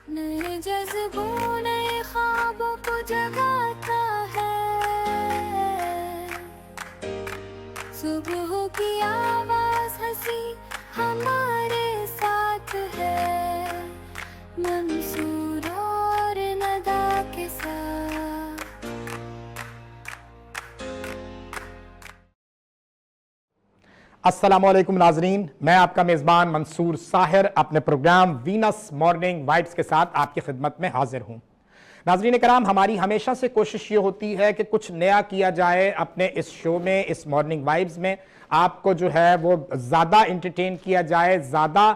نئے جذبوں نئے خوابوں کو جگاتا ہے، صبح کی آواز ہنسی ہمارے ساتھ ہے، منصور اور ندا کے ساتھ۔ السلام علیکم ناظرین، میں آپ کا میزبان منصور ساحر اپنے پروگرام وینس مارننگ وائبس کے ساتھ آپ کی خدمت میں حاضر ہوں۔ ناظرین کرام، ہماری ہمیشہ سے کوشش یہ ہوتی ہے کہ کچھ نیا کیا جائے اپنے اس شو میں، اس مارننگ وائبس میں، آپ کو جو ہے وہ زیادہ انٹرٹین کیا جائے، زیادہ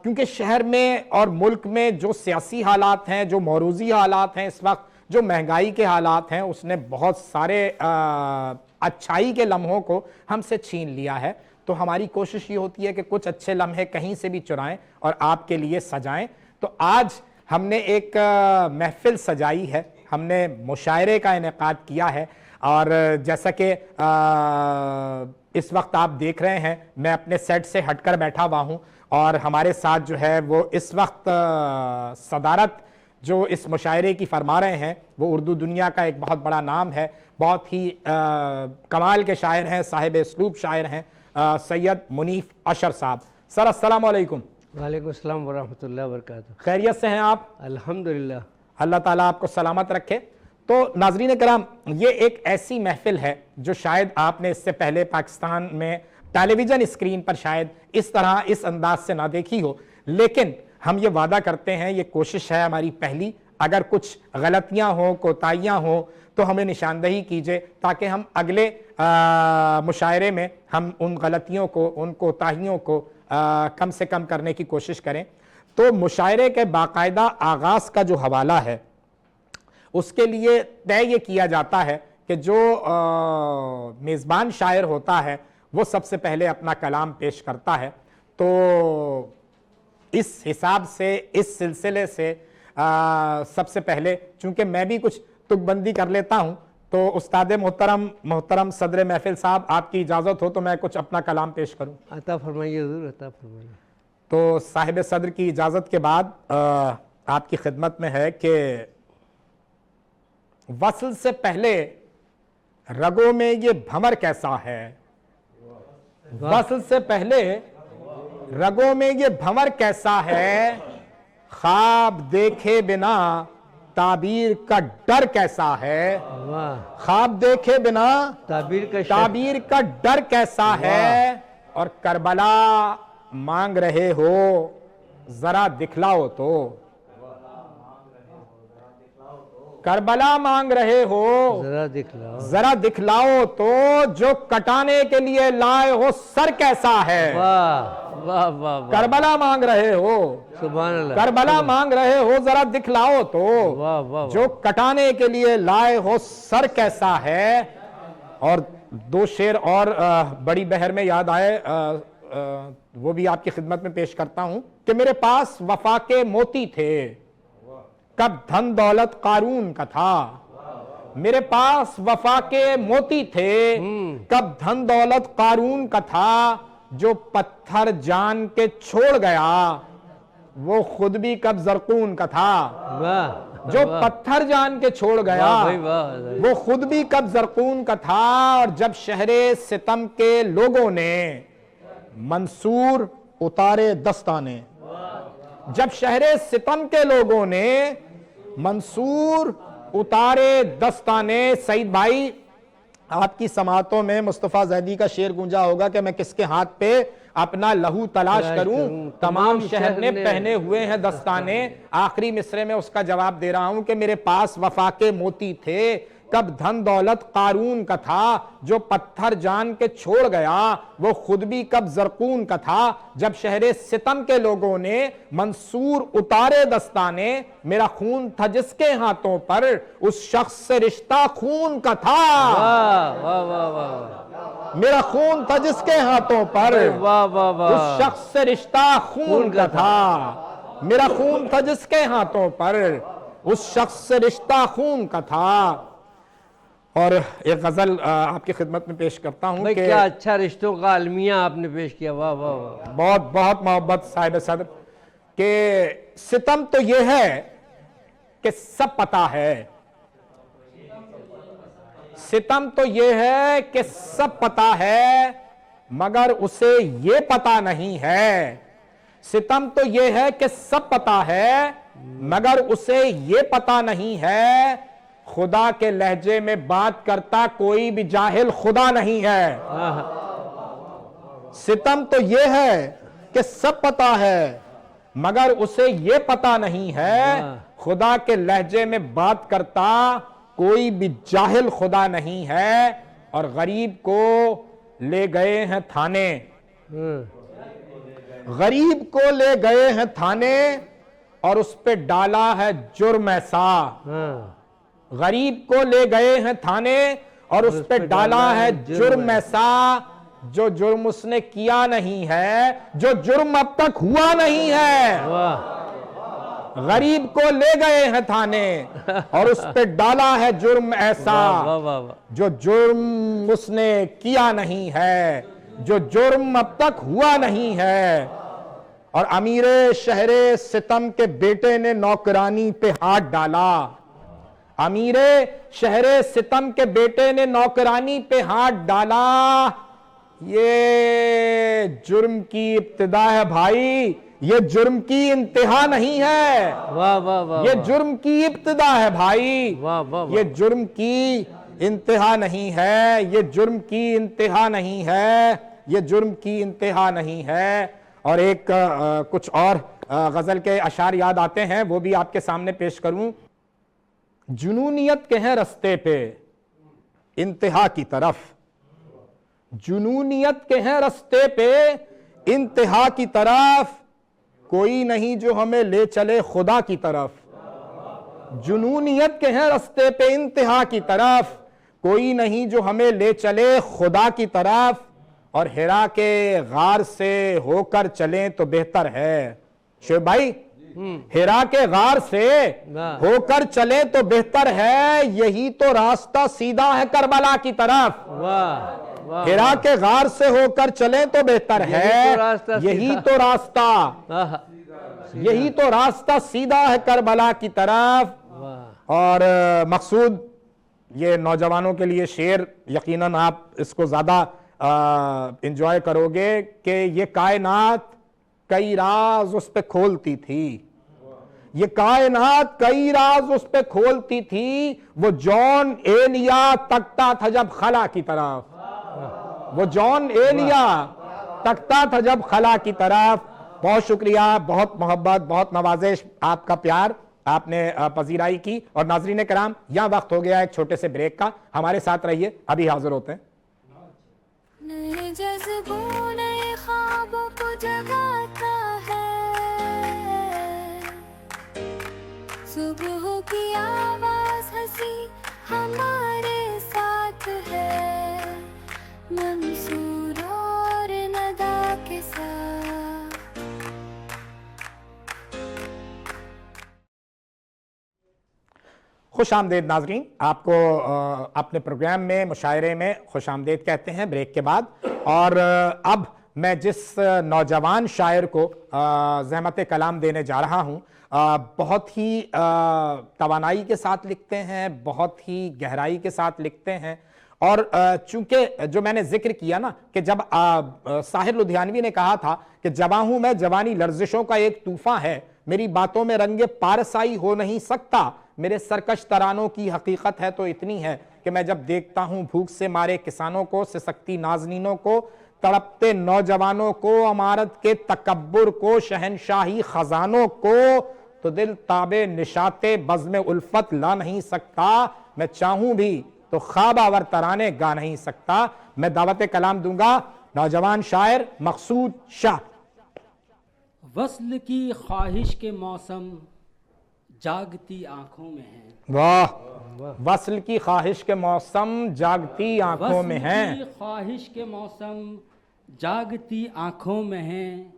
کیونکہ شہر میں اور ملک میں جو سیاسی حالات ہیں، جو موروثی حالات ہیں، اس وقت جو مہنگائی کے حالات ہیں، اس نے بہت سارے اچھائی کے لمحوں کو ہم سے چھین لیا ہے۔ تو ہماری کوشش یہ ہوتی ہے کہ کچھ اچھے لمحے کہیں سے بھی چرائیں اور آپ کے لیے سجائیں۔ تو آج ہم نے ایک محفل سجائی ہے، ہم نے مشاعرے کا انعقاد کیا ہے، اور جیسا کہ اس وقت آپ دیکھ رہے ہیں میں اپنے سیٹ سے ہٹ کر بیٹھا ہوا ہوں، اور ہمارے ساتھ جو ہے وہ اس وقت صدارت جو اس مشاعرے کی فرما رہے ہیں، وہ اردو دنیا کا ایک بہت بڑا نام ہے، بہت ہی کمال کے شاعر ہیں، صاحب اسلوب شاعر ہیں، سید منیف اشر صاحب۔ سر السلام علیکم۔ وعلیکم السلام ورحمۃ اللہ وبرکاتہ۔ خیریت سے ہیں آپ؟ الحمدللہ۔ اللہ تعالیٰ آپ کو سلامت رکھے۔ تو ناظرین کرام، یہ ایک ایسی محفل ہے جو شاید آپ نے اس سے پہلے پاکستان میں ٹیلی ویژن اسکرین پر شاید اس طرح اس انداز سے نہ دیکھی ہو، لیکن ہم یہ وعدہ کرتے ہیں، یہ کوشش ہے ہماری پہلی، اگر کچھ غلطیاں ہوں، کوتاہیاں ہوں تو ہمیں نشاندہی کیجئے، تاکہ ہم اگلے مشاعرے میں ہم ان غلطیوں کو، ان کوتاہیوں کو کم سے کم کرنے کی کوشش کریں۔ تو مشاعرے کے باقاعدہ آغاز کا جو حوالہ ہے، اس کے لیے طے یہ کیا جاتا ہے کہ جو میزبان شاعر ہوتا ہے وہ سب سے پہلے اپنا کلام پیش کرتا ہے۔ تو اس حساب سے، اس سلسلے سے سب سے پہلے، چونکہ میں بھی کچھ تک بندی کر لیتا ہوں، تو استاد محترم صدر محفل صاحب، آپ کی اجازت ہو تو میں کچھ اپنا کلام پیش کروں؟ عطا فرمائیے، ضرور عطا فرمائیے۔ تو صاحب صدر کی اجازت کے بعد آپ کی خدمت میں ہے کہ وصل سے پہلے رگوں میں یہ بھمر کیسا ہے، وصل سے پہلے رگوں میں یہ بھمر کیسا ہے، خواب دیکھے بنا تعبیر کا ڈر کیسا ہے، خواب دیکھے بنا تعبیر کا ڈر کیسا ہے، اور کربلا مانگ رہے ہو ذرا دکھلاؤ تو، کربلا مانگ رہے ہو ذرا دکھلاؤ تو، جو کٹانے کے لیے لائے ہو سر کیسا ہے، کربلا مانگ رہے ہو، سبحان اللہ، کربلا مانگ رہے ہو ذرا دکھلاؤ تو، جو کٹانے کے لیے لائے ہو سر کیسا ہے۔ اور دو شعر اور بڑی بہر میں یاد آئے، وہ بھی آپ کی خدمت میں پیش کرتا ہوں کہ میرے پاس وفا کے موتی تھے، کب دھن دولت قارون کا تھا، میرے پاس وفا کے موتی تھے، کب دھن دولت قارون کا تھا، جو پتھر جان کے چھوڑ گیا وہ خود بھی کب زرقون کا تھا، جو پتھر جان کے چھوڑ گیا وہ خود بھی کب زرقون کا تھا، اور جب شہر ستم کے لوگوں نے منصور اتارے دستانے، جب شہر ستم کے لوگوں نے منصور اتارے دستانے۔ سعید بھائی، آپ کی سماعتوں میں مصطفیٰ زیدی کا شعر گونجا ہوگا کہ میں کس کے ہاتھ پہ اپنا لہو تلاش کروں، تمام شہر نے پہنے ہوئے ہیں دستانے۔ آخری مصرے میں اس کا جواب دے رہا ہوں کہ میرے پاس وفا کے موتی تھے، کب دھن دولت قارون کا تھا، جو پتھر جان کے چھوڑ گیا وہ خود بھی کب زرقون کا تھا، جب شہر ستم کے لوگوں نے منصور اتارے دستانے، میرا خون تھا جس کے ہاتھوں پر اس شخص سے رشتہ خون کا تھا، میرا خون تھا جس کے ہاتھوں پر اس شخص سے رشتہ خون کا تھا، میرا خون تھا جس کے ہاتھوں پر اس شخص سے رشتہ خون کا تھا۔ اور ایک غزل آپ کی خدمت میں پیش کرتا ہوں کہ کیا اچھا رشتوں کا المیہ آپ نے پیش کیا، واہ واہ واہ، بہت بہت محبت صاحب صدر، کہ सितम तो ये है कि सब पता है, सितम तो ये है कि सब पता है मगर उसे ये पता नहीं है, सितम तो ये है कि सब पता है मगर उसे ये पता नहीं है, खुदा के लहजे में बात करता कोई भी जाहिल खुदा नहीं है। सितम तो ये है कि सब पता है मगर उसे ये पता नहीं है, खुदा के लहजे में बात करता कोई भी जाहिल खुदा नहीं है। और गरीब को ले गए हैं थाने, गरीब को ले गए हैं थाने और उस पे डाला है जुर्म ऐसा, गरीब को ले गए हैं थाने और उस पे डाला है जुर्म ऐसा, जो जुर्म उसने किया नहीं है, जो जुर्म अब तक हुआ नहीं है। गरीब को ले गए हैं थाने और उस पे डाला है जुर्म ऐसा, जो जुर्म उसने किया नहीं है, जो जुर्म अब तक हुआ नहीं है। और अमीरे शहरे सितम के बेटे ने नौकरानी पे हाथ डाला, अमीरे शहरे सितम के बेटे ने नौकरानी पे हाथ डाला। ये जुर्म की इब्तिदा है भाई, ये जुर्म की इंतहा नहीं है। वाह वाह वाह, ये जुर्म की इब्तिदा है भाई, वाह वाह, ये जुर्म की इंतहा नहीं है, ये जुर्म की इंतहा नहीं है, ये जुर्म की इंतहा नहीं है। और एक कुछ और गजल के अशार याद आते हैं, वो भी आपके सामने पेश करूं। जुनूनियत के हैं रस्ते पे इंतहा की तरफ, जुनूनियत के हैं रस्ते पे इंतहा की तरफ, कोई नहीं जो हमें ले चले खुदा की तरफ। जुनूनियत के हैं रस्ते पे इंतहा की तरफ, कोई नहीं जो हमें ले चले खुदा की तरफ। और हिरा के गार से होकर चलें तो बेहतर है। शेख भाई, हिरा के गार से होकर चले तो बेहतर है, यही तो रास्ता सीधा है करबला की तरफ। वाह, हिरा के गार से होकर चले तो बेहतर है, यही तो रास्ता, यही तो रास्ता सीधा है करबला की तरफ। और मकसूद ये नौजवानों के लिए शेर, यकीनन आप इसको ज्यादा एंजॉय करोगे कि ये कायनात कई राज उस पे खोलती थी, ये कायनात कई राज उस पे खोलती थी, वो जॉन एलिया तकता था जब खला की तरफ, वो जॉन एलिया तकता था जब खला की तरफ। बहुत शुक्रिया, बहुत मोहब्बत, बहुत नवाजिश, आपका प्यार आपने पजीराई की। और नाजरीन कराम, यहां वक्त हो गया एक छोटे से ब्रेक का, हमारे साथ रहिए, अभी हाजिर होते हैं। नए जज्बों नए ख्वाबों को जगाता है, सुबह की आवाज हंसी हमारे साथ है, मंसूर और नदा के साथ। खुश आमदेद नाजरीन, आपको अपने प्रोग्राम में मुशायरे में खुश आमदेद कहते हैं ब्रेक के बाद। और अब मैं जिस नौजवान शायर को ज़हमत कलाम देने जा रहा हूँ, बहुत ही तवानाई के साथ लिखते हैं, बहुत ही गहराई के साथ लिखते हैं। और चूंकि जो मैंने जिक्र किया ना कि जब साहिर लुधियानवी ने कहा था कि जवां हूं मैं, जवानी लर्जिशों का एक तूफान है, मेरी बातों में रंगे पारसाई हो नहीं सकता, मेरे सरकश तरानों की हकीकत है तो इतनी है कि मैं जब देखता हूं भूख से मारे किसानों को, सिसकती नाजनीनों को, तड़पते नौजवानों को, अमारत के तकब्बुर को, शहनशाही खजानों को, तो दिल ताबे निशाते बज़्म उल्फत ला नहीं सकता, मैं चाहूं भी तो ख्वाब आवर तराने गा नहीं सकता। मैं दावत कलाम दूंगा नौजवान शायर मकसूद शाह। वस्ल की ख्वाहिश के मौसम जागती आंखों में है, वाह, वस्ल की ख्वाहिश के मौसम जागती आंखों में हैं, वस्ल की ख्वाहिश के मौसम जागती आंखों में हैं,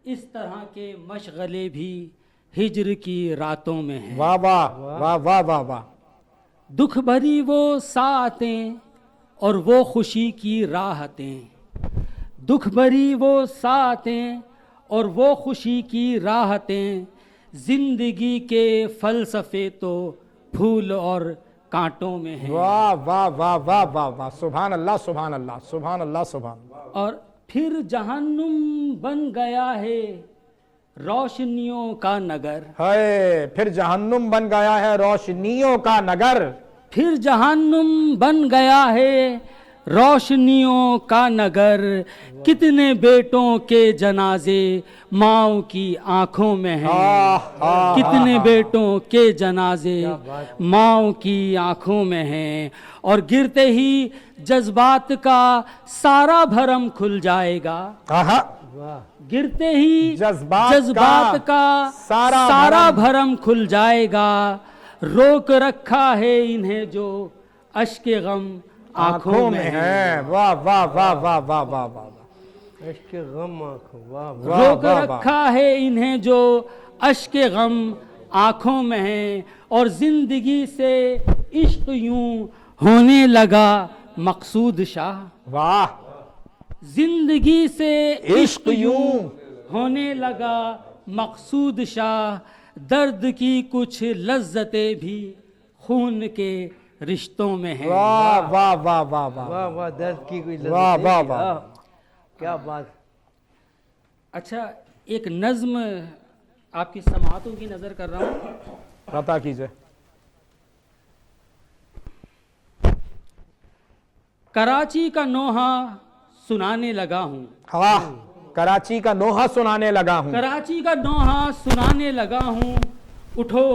इस तरह के मशगले भी हिज्र की रातों में हैं। वाह वाह वाह वाह वाह वाह। दुख भरी वो सातें और वो खुशी की राहतें, दुख भरी वो सातें और वो खुशी की राहतें, जिंदगी के फलसफे तो फूल और कांटों में है। वाह वाह वाह वाह वाह वाह, सुभान अल्लाह सुभान अल्लाह सुभान अल्लाह सुभान अल्लाह। और फिर जहन्नुम बन गया है रोशनियों का नगर। है, फिर जहन्नुम बन गया है रोशनियों का नगर। फिर जहन्नुम बन गया है रोशनियों का नगर। कितने बेटों के जनाजे माओ की आंखों में हैं। कितने बेटों के जनाजे माओ की आंखों में हैं। और गिरते ही जज्बात का सारा भरम खुल जाएगा। गिरते ही जज्बात का सारा भरम खुल जाएगा। रोक रखा है इन्हें जो अश्के गम आंखों में है। वाह वाह वाह वाह वाह वाह वाह, अश्के गम आंखों, वाह रोक रखा है इन्हें जो अश्के गम आंखों में है। और जिंदगी से इश्क यूं होने लगा मकसूद शाह। वाह, जिंदगी से इश्क यूं होने लगा मकसूद शाह। दर्द की कुछ लज्जतें भी खून के रिश्तों में है। वाह वाह वाह वाह वाह वाह वाह, दर्द की कोई लज्जत वाह नहीं। वाह वाह। आह, क्या बात। अच्छा, एक नज्म आपकी समातों की नजर कर रहा हूँ। अता कीजिए। कराची का नोहा सुनाने लगा हूँ। वाह, कराची का नोहा सुनाने लगा हूँ। कराची का नोहा सुनाने लगा हूँ। उठो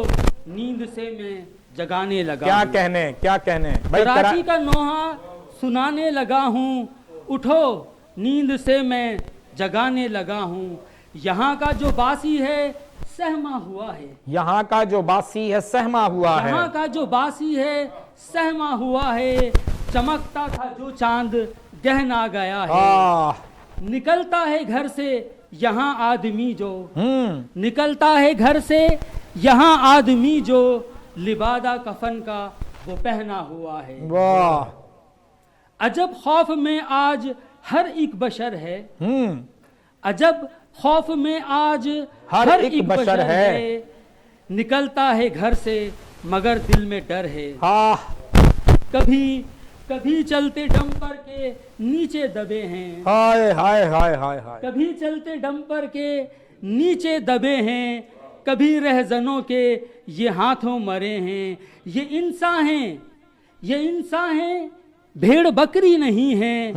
नींद से मैं जगाने लगा क्या हूँ। क्या कहने भाई। कराची का नोहा सुनाने लगा हूँ। उठो नींद से मैं जगाने लगा हूँ। यहाँ का जो बासी है सहमा हुआ है। यहाँ का जो बासी है सहमा हुआ है। यहाँ का जो बासी है सहमा हुआ है। चमकता था जो चांद गहना गया है। निकलता है घर से यहाँ आदमी जो। निकलता है घर से यहाँ आदमी जो। लिबादा कफन का वो पहना हुआ है। वाह, अजब खौफ में आज हर एक बशर है। अजब खौफ में आज हर एक बशर है। निकलता है घर से मगर दिल में डर है। कभी कभी चलते डंपर के नीचे दबे हैं। हाय हाय हाय हाय हाय। कभी चलते डंपर के नीचे दबे हैं। कभी रहजनों के ये हाथों मरे हैं। ये इंसान हैं, ये इंसान हैं, भेड़ बकरी नहीं है।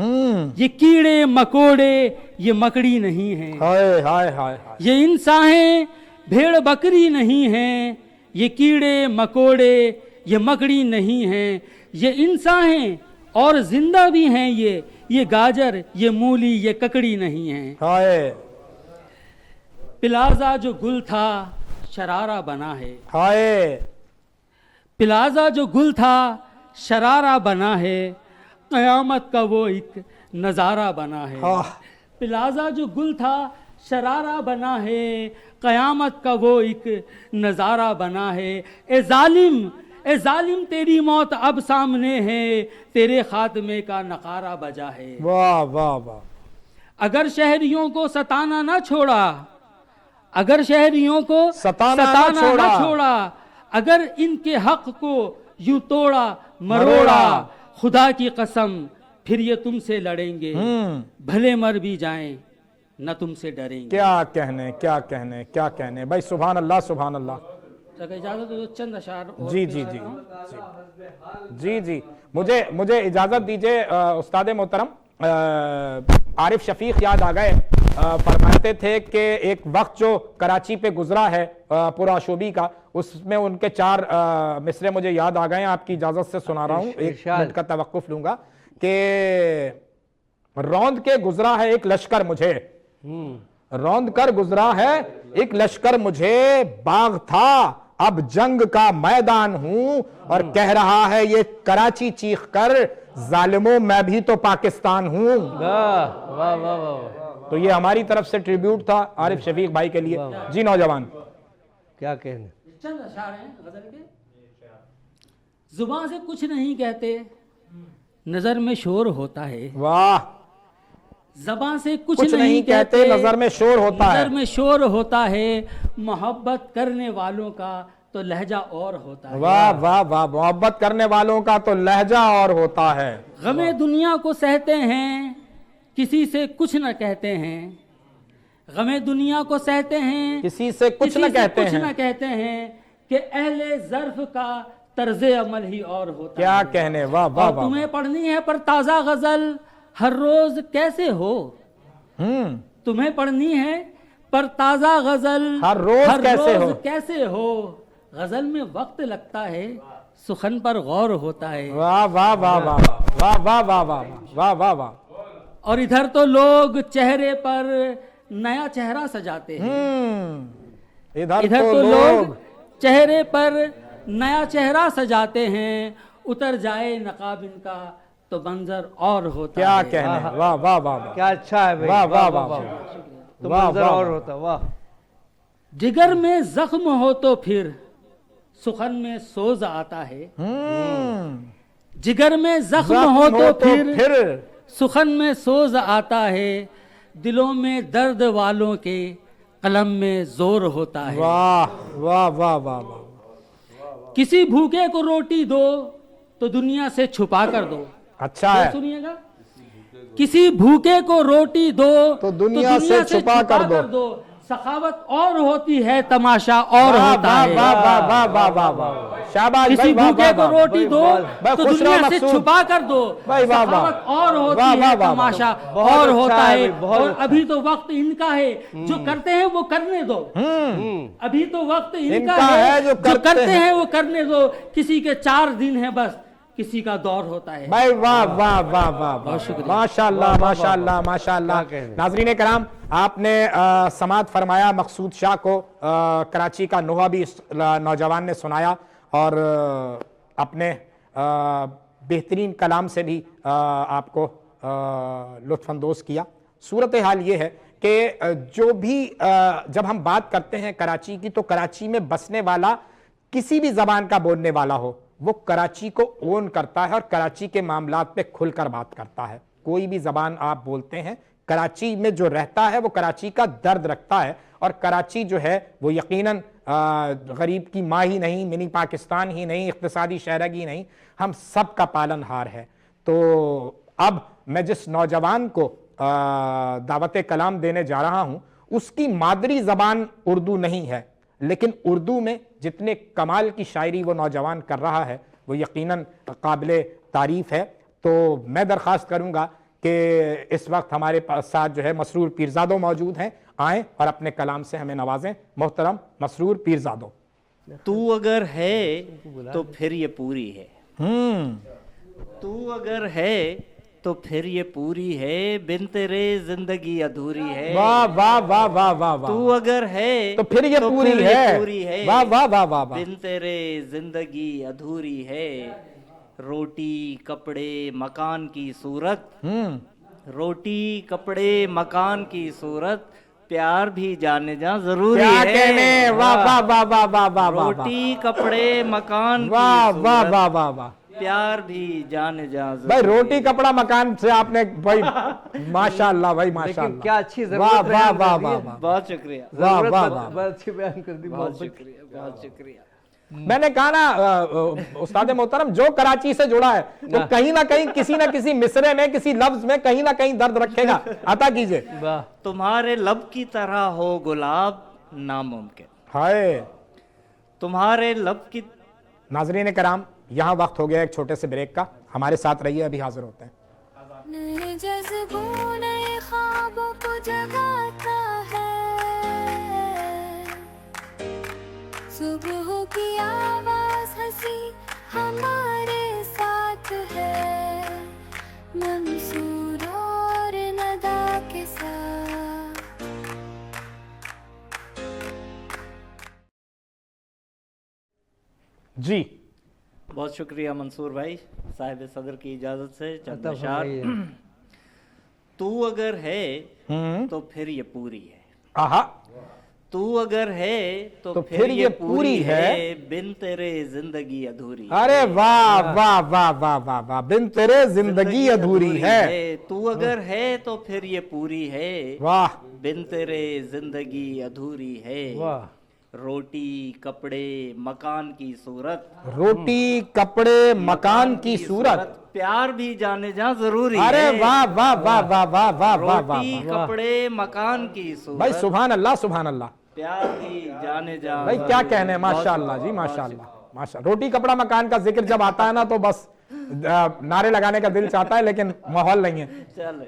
ये कीड़े मकोड़े ये मकड़ी नहीं है। हाय हाय हाय। ये इंसान हैं, भेड़ बकरी नहीं है। ये कीड़े मकोड़े ये मकड़ी नहीं है। ये इंसान हैं और जिंदा भी हैं। ये गाजर ये मूली ये ककड़ी नहीं है। हाय, प्लाजा जो गुल था शरारा बना है। हाय, प्लाजा जो गुल था शरारा बना है। कयामत का वो एक नज़ारा बना है। प्लाजा जो गुल था शरारा बना है। कयामत का वो एक नज़ारा बना है। ए जालिम तेरी मौत अब सामने है। तेरे खात्मे का नकारा बजा है। वाह वाह वाह। अगर शहरियों को सताना ना छोड़ा, अगर शहरियों को सताना ना छोड़ा, अगर इनके हक को यूं तोड़ा मरोड़ा, खुदा की कसम फिर ये तुमसे लड़ेंगे। भले मर भी जाएं न तुमसे डरेंगे। क्या कहने भाई। सुभान अल्लाह सुभान अल्लाह। इजाजत दो, चंद अशार और जी जी जी जी जी मुझे इजाजत दीजिए। उस्ताद मोहतरम आरिफ शफीक याद आ गए। फरमाते थे कि एक वक्त जो कराची पे गुजरा है पूरा शोबी का, उसमें उनके 4 मिसरे मुझे याद आ गए। आपकी इजाजत से सुना रहा हूँ, 1 मिनट का तवक्कुफ लूंगा। कि रौंद के गुजरा है एक लश्कर मुझे, रौंद कर गुजरा है एक लश्कर मुझे। बाग था अब जंग का मैदान हूं और कह रहा है ये कराची चीख कर, जालिमों मैं भी तो पाकिस्तान हूं। वाह वाह वाह वाह। तो ये हमारी तरफ से ट्रिब्यूट था आरिफ शफीक भाई के लिए। जी नौजवान, क्या कहने। चंद अशार हैं गजल के। जुबान से कुछ नहीं कहते, नजर में शोर होता है। वाह। ज़बां से कुछ कुछ नहीं नहीं कहते, कहते, नजर में शोर होता है। नजर में शोर होता है, मोहब्बत करने वालों का तो लहजा और होता है। वाह वाह वाह, मोहब्बत करने वालों का तो लहजा और होता है। गमे दुनिया को सहते हैं, किसी से कुछ न कहते हैं। गमे दुनिया को सहते हैं, किसी से कुछ न कहते कुछ न हैं। कहते हैं कि अहले ज़र्फ का तर्ज़े अमल ही और होता क्या है। कहने, वाह वाह और वाह। तुम्हें पढ़नी है पर ताज़ा गज़ल हर रोज कैसे हो। तुम्हें पढ़नी है पर ताज़ा गज़ल हर रोज कैसे हो। गज़ल में वक्त लगता है, सुखन पर गौर होता है। वाह वाह वाह वाह वाह वाह वाह वाह वाह वाह वाह। और इधर तो लोग चेहरे पर नया चेहरा सजाते हैं। इधर तो लोग चेहरे पर नया चेहरा सजाते हैं। उतर जाए नकाब इनका तो मंजर और होता क्या है। कहने, वाह वाह वाह वाह। क्या अच्छा है भाई, वाह वाह वाह वाह। तो वाह, मंजर वाह, और वाह। होता। वाह जिगर में जख्म हो तो फिर सुखन में सोज आता है। जिगर में जख्म हो तो फिर सुखन में सोज आता है। दिलों में दर्द वालों के कलम में जोर होता है। वाह वाह वाह वाह वाह। किसी भूखे को रोटी दो तो दुनिया से छुपा कर दो। अच्छा है। सुनिएगा, किसी भूखे को रोटी दो तो दुनिया से छुपा कर दो। सखावत और होती है, तमाशा और वाह होता वाह है। वाह वाह वाह वाह वाह वाह। शाबाश किसी भाई, वाह भूखे वाह को वाह। रोटी दो भाई, तो खुश रहो दुनिया से मकसूद। छुपा कर दो। भाई, वाह, वाह। सखावत और होती वाह, है, वाह, वाह, तमाशा बहुत और अच्छा होता है है। भाई, बहुत और अच्छा। अभी तो वक्त इनका है, जो करते हैं वो करने दो। अभी तो वक्त इनका है, जो करते हैं वो करने दो। किसी के 4 दिन है बस, किसी का दौर होता है। भाई वाह वाह वाह वाह वाह। माशाअल्लाह माशाअल्लाह माशाअल्लाह। नाज़रीन कराम, आपने समाअत फरमाया मकसूद शाह को। कराची का नोहा भी इस नौजवान ने सुनाया और अपने बेहतरीन कलाम से भी आपको लुत्फ़अंदोज़ किया। सूरत हाल ये है कि जो भी जब हम बात करते हैं कराची की, तो कराची में बसने वाला किसी भी ज़बान का बोलने वाला हो, वो कराची को ओन करता है और कराची के मामलात पे खुलकर बात करता है। कोई भी ज़बान आप बोलते हैं, कराची में जो रहता है वो कराची का दर्द रखता है। और कराची जो है वो यकीनन गरीब की माँ ही नहीं, मिनी पाकिस्तान ही नहीं, इक़्तिसादी शहर ही नहीं, हम सब का पालनहार है। तो अब मैं जिस नौजवान को दावत कलाम देने जा रहा हूँ, उसकी मादरी ज़बान उर्दू नहीं है, लेकिन उर्दू में जितने कमाल की शायरी वो नौजवान कर रहा है वो यकीनन काबिल तारीफ़ है। तो मैं दरख्वास्त करूँगा कि इस वक्त हमारे साथ जो है मसरूर पीरजादो मौजूद हैं, आएँ और अपने कलाम से हमें नवाजें। मोहतरम मसरूर पीरजादो। तू अगर है तो फिर ये पूरी है। तू अगर है तो फिर ये पूरी है, बिन तेरे जिंदगी अधूरी है। वाह वाह वाह वाह वाह वाह। तू अगर है तो फिर ये पूरी है। पूरी है। वाह वाह वाह वाह वाह। बिन तेरे जिंदगी अधूरी है। रोटी कपड़े मकान की सूरत, रोटी कपड़े मकान की सूरत, प्यार भी जाने जा जरूरी क्या है। कहने, वाह वाह वाह वाह वाह वाह। रोटी कपड़े मकान की वाह वाह सूरत, वाह वाह वाह। प्यार भी जाने जा भाई रोटी कपड़ा मकान से आपने भाई माशाअल्लाह भाई माशाअल्लाह। लेकिन क्या अच्छी वाह ज़रूरत वाह है, वाह वाह वाह। बहुत शुक्रिया, वाह ज़रूरत वाह बहुत वाह। अच्छी बयान कर दी। बहुत शुक्रिया, बहुत शुक्रिया। मैंने कहा ना उस्ताद मोहतरम, जो कराची से जुड़ा है तो कहीं ना कहीं किसी ना किसी मिसरे में, किसी लफ्ज में कहीं ना कहीं दर्द रखेगा। अता कीजिए। वाह। तुम्हारे लब की तरह हो गुलाब नामुमकिन, हाय। तुम्हारे लब की। नाज़रीन कराम, यहाँ वक्त हो गया एक छोटे से ब्रेक का। हमारे साथ रहिए, अभी हाजिर होते हैं। नए जज्बों नए ख्वाबों को जगाता है। सुबह की आवाज हंसी हमारे साथ है। मंसूर और नदा के साथ। जी बहुत शुक्रिया मंसूर भाई, साहिब सदर की इजाजत से चंद अता अशआर। फरमाइए। तू अगर है तो फिर ये पूरी है। आहा। तू अगर है तो फिर ये पूरी है, बिन तेरे जिंदगी अधूरी अरे वाह वाह वाह वाह वाह वाह, बिन तेरे जिंदगी अधूरी है। तू अगर है तो फिर ये पूरी है, वाह बिन तेरे जिंदगी अधूरी है। वाह रोटी कपड़े मकान की सूरत, रोटी कपड़े मकान की सूरत, प्यार भी जाने जा जरूरी अरे है। वाह वाह वाह वाह वाह वाह वाह वाह, रोटी कपड़े मकान की सूरत, भाई सुभान अल्लाह सुभान अल्लाह, प्यार भी जाने जा। भाई क्या कहने, माशाअल्लाह जी माशाअल्लाह माशा। रोटी कपड़ा मकान का जिक्र जब आता है ना तो बस नारे लगाने का दिल चाहता है, लेकिन माहौल नहीं है। चल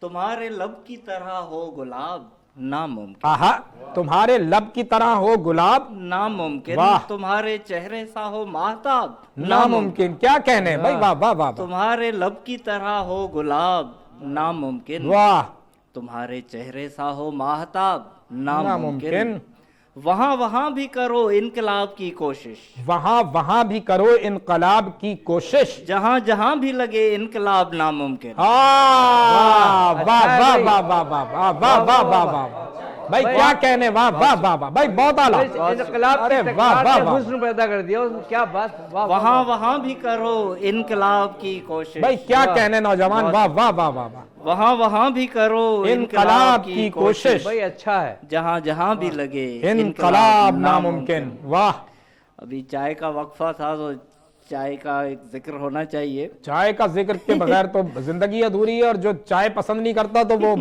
तुम्हारे लब की तरह हो गुलाब नामुमकिन, आहा, तुम्हारे लब की तरह हो गुलाब नामुमकिन, वाह। तुम्हारे चेहरे सा हो महताब नामुमकिन, क्या कहने भाई, वाह वाह वाह वाह, तुम्हारे लब की तरह हो गुलाब नामुमकिन, वाह तुम्हारे चेहरे सा हो महताब नामुमकिन। नामुमकिन, वहां वहां भी करो इनकलाब की कोशिश, वहां वहां भी करो इनकलाब की कोशिश, जहां जहां भी लगे इनकलाब नामुमकिन। वाह वाह वाह वाह वाह वाह वाह वाह वाह वाह वाह, भाई क्या कहने, वाह वाह वाह वाह, भाई बहुत आला, इनकलाब अरे की वाह तकरार वाह ने वाह, हुस्न पैदा कर दिया, उसमें क्या बात, वाह वाह, वहां वहां भी करो इनकलाब की कोशिश, भाई क्या कहने नौजवान, वाह वाह वाह वाह वाह, वहां वहां भी करो इनकलाब की कोशिश, भाई अच्छा है। जहां जहां भी लगे इनकलाब नामुमकिन, वाह। अभी चाय का वक्फा था तो चाय का एक जिक्र होना चाहिए। चाय का जिक्र के बगैर तो जिंदगी अधूरी है, और जो चाय पसंद नहीं करता तो वो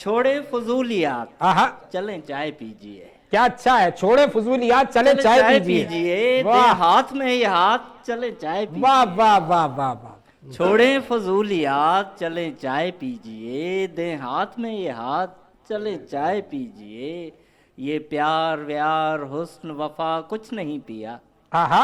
छोड़े फजूलियात, आहा, चलें चाय पीजिए, क्या अच्छा है, छोड़े फजूलियात चले चलें चाय चाय पीजिए, पीजिए, दे वाह हाथ में ये हाथ, चलें चाय पीजिए। वाह वाह वाह वाह वाह, छोड़े फजूलियात, चलें चाय पीजिए, दे हाथ में ये हाथ, चलें चाय पीजिए। ये प्यार व्यार हुस्न वफा कुछ नहीं पिया, आहा,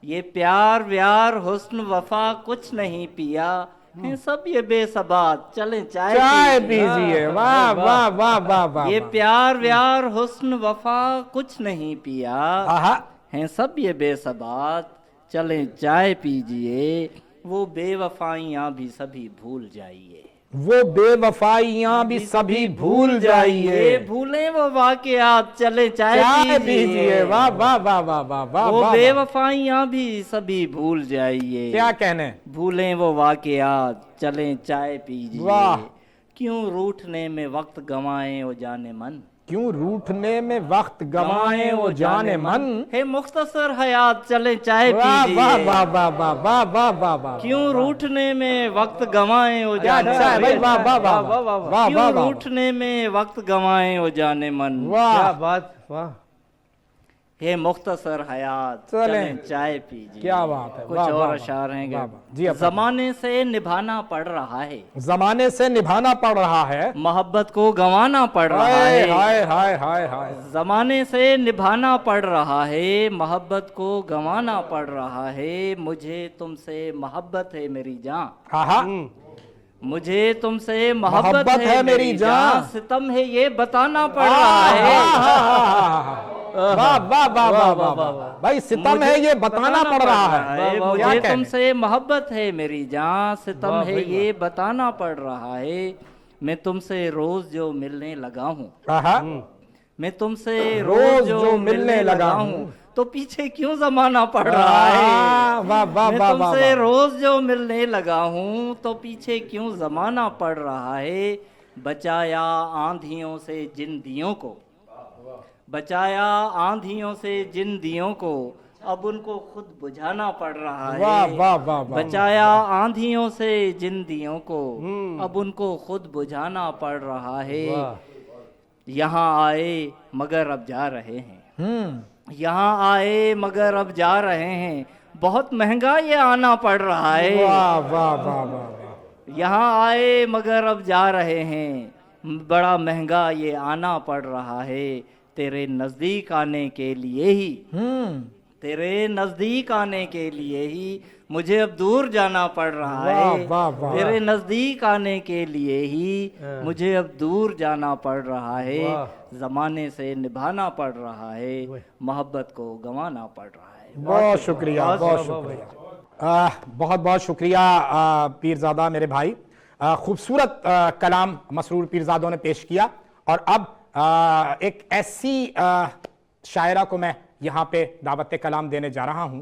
ये प्यार व्यार हुस्न वफा कुछ नहीं पिया, हैं सब ये बेसबात, चलें चाय चाय पीजिए। पीजिए, वाह वाह वाह वाह वाह, ये प्यार व्यार हुस्न वफा कुछ नहीं पिया, आहा, हैं सब ये बेसबात, चलें चाय पीजिए। वो बेवफाइयाँ भी सभी भूल जाइए, वो बेवफाइयां भी सभी भूल जाइए, भूलें वो वाकयात, चलें चाय चाय पीजिए। पीजिए, वाह वाह वाह वाह वाह वाह, वो वाह, बेवफाइयाँ भी सभी भूल जाइए, क्या कहने, भूलें वो वाकयात, चलें चाय पीजिए। वाह। क्यों रूठने में वक्त गंवाएं ओ जाने मन, क्यों रूठने में वक्त गवाएं वो जाने मन, है मुख्तसर हयात, चलें चाय वाह पीजिए। वाह वाह वाह वाह वाह वाह वाह वाह, क्यों रूठने में वक्त गंवाएं ओ क्या जाने अच्छा है भाई, मन, वाह वाह वाह वाह वाह वाह क्यों वाह वाह, रूठने में वक्त गंवाएं ओ जाने मन, क्या वाह, बात, वाह है मुख्तसर हयात, चलें। चलें चाय पीजिए। क्या बात है, कुछ वाह, वाह, और वाह, अशार हैं वाह, वाह। जी, अपना- जमाने से निभाना पड़ रहा है, जमाने से निभाना पड़ रहा है, मोहब्बत को गंवाना पड़ रहा हाय है, हाय हाय हाय हाय, जमाने से निभाना पड़ रहा है, मोहब्बत को गंवाना पड़ रहा है। मुझे तुमसे मोहब्बत है मेरी जान, आहा, मुझे तुमसे मोहब्बत है मेरी जान, जान। सितम है ये बताना पड़ रहा है। वाह वाह वाह वाह वाह वाह, भाई सितम है ये बताना पड़ रहा है, क्या मुझे कहने? तुमसे मोहब्बत है मेरी जान, सितम वाह है भाई ये बताना पड़ रहा है। मैं तुमसे रोज जो मिलने लगा हूँ, आहा, मैं तुमसे रोज जो मिलने लगा हूँ, तो पीछे क्यों जमाना पड़ रहा है। वाह वाह मैं वाह वाह, तुमसे रोज जो मिलने लगा हूँ, तो पीछे क्यों जमाना पड़ रहा है। बचाया आंधियों से जिन दियों को, बचाया आंधियों से जिन दियों को, अब उनको खुद बुझाना पड़ रहा है। वाह वाह वाह वाह, बचाया आंधियों से जिन दियों को, अब उनको खुद बुझाना पड़ रहा है। यहाँ आए मगर अब जा रहे हैं, यहाँ आए मगर अब जा रहे हैं, बहुत महंगा ये आना पड़ रहा है। वाह वाह वाह वाह, यहाँ आए मगर अब जा रहे हैं, बड़ा महंगा ये आना पड़ रहा है। तेरे नजदीक आने के लिए ही, तेरे नजदीक आने के लिए ही मुझे अब दूर जाना पड़ रहा है। वाह वाह वाह, तेरे नजदीक आने के लिए ही मुझे अब दूर जाना पड़ रहा है। जमाने से निभाना पड़ रहा है, मोहब्बत को गंवाना पड़ रहा है। बहुत शुक्रिया, बहुत शुक्रिया, बहुत बहुत शुक्रिया पीरजादा मेरे भाई। खूबसूरत कलाम मसरूर पीरजादों ने पेश किया, और अब ایک ایسی شاعرہ کو میں یہاں پہ دعوت کلام دینے جا رہا ہوں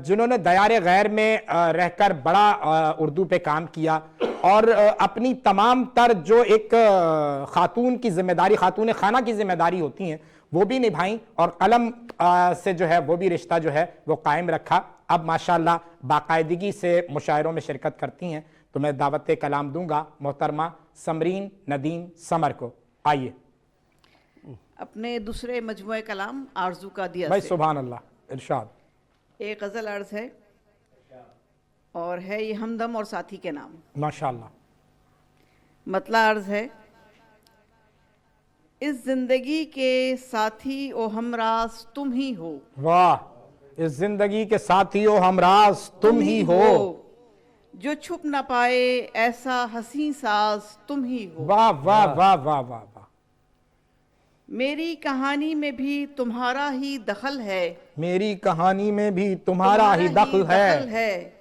جنہوں نے دیار غیر میں رہ کر بڑا اردو پہ کام کیا اور اپنی تمام تر جو ایک خاتون کی ذمہ داری، خاتون خانہ کی ذمہ داری ہوتی ہیں وہ بھی نبھائیں اور قلم سے جو ہے وہ بھی رشتہ جو ہے وہ قائم رکھا. اب ماشاءاللہ باقاعدگی سے مشاعروں میں شرکت کرتی ہیں. تو میں دعوت کلام دوں گا محترمہ سمرین ندیم سمر کو. آئیے. اپنے دوسرے مجموعہ کلام آرزو کا دیا بھائی سے سبحان اللہ، ارشاد. ایک غزل عرض ہے اور ہے یہ ہمدم اور ساتھی کے نام. ماشاءاللہ. مطلع عرض ہے: اس زندگی کے ساتھی و ہمراز تم ہی ہو. واہ. اس زندگی کے ساتھی و ہمراز تم ہی ہو. جو چھپ نہ پائے ایسا حسین ساز تم ہی ہو. واہ واہ واہ واہ واہ واہ. میری کہانی میں بھی تمہارا ہی دخل ہے. میری کہانی میں بھی تمہارا ہی دخل ہے.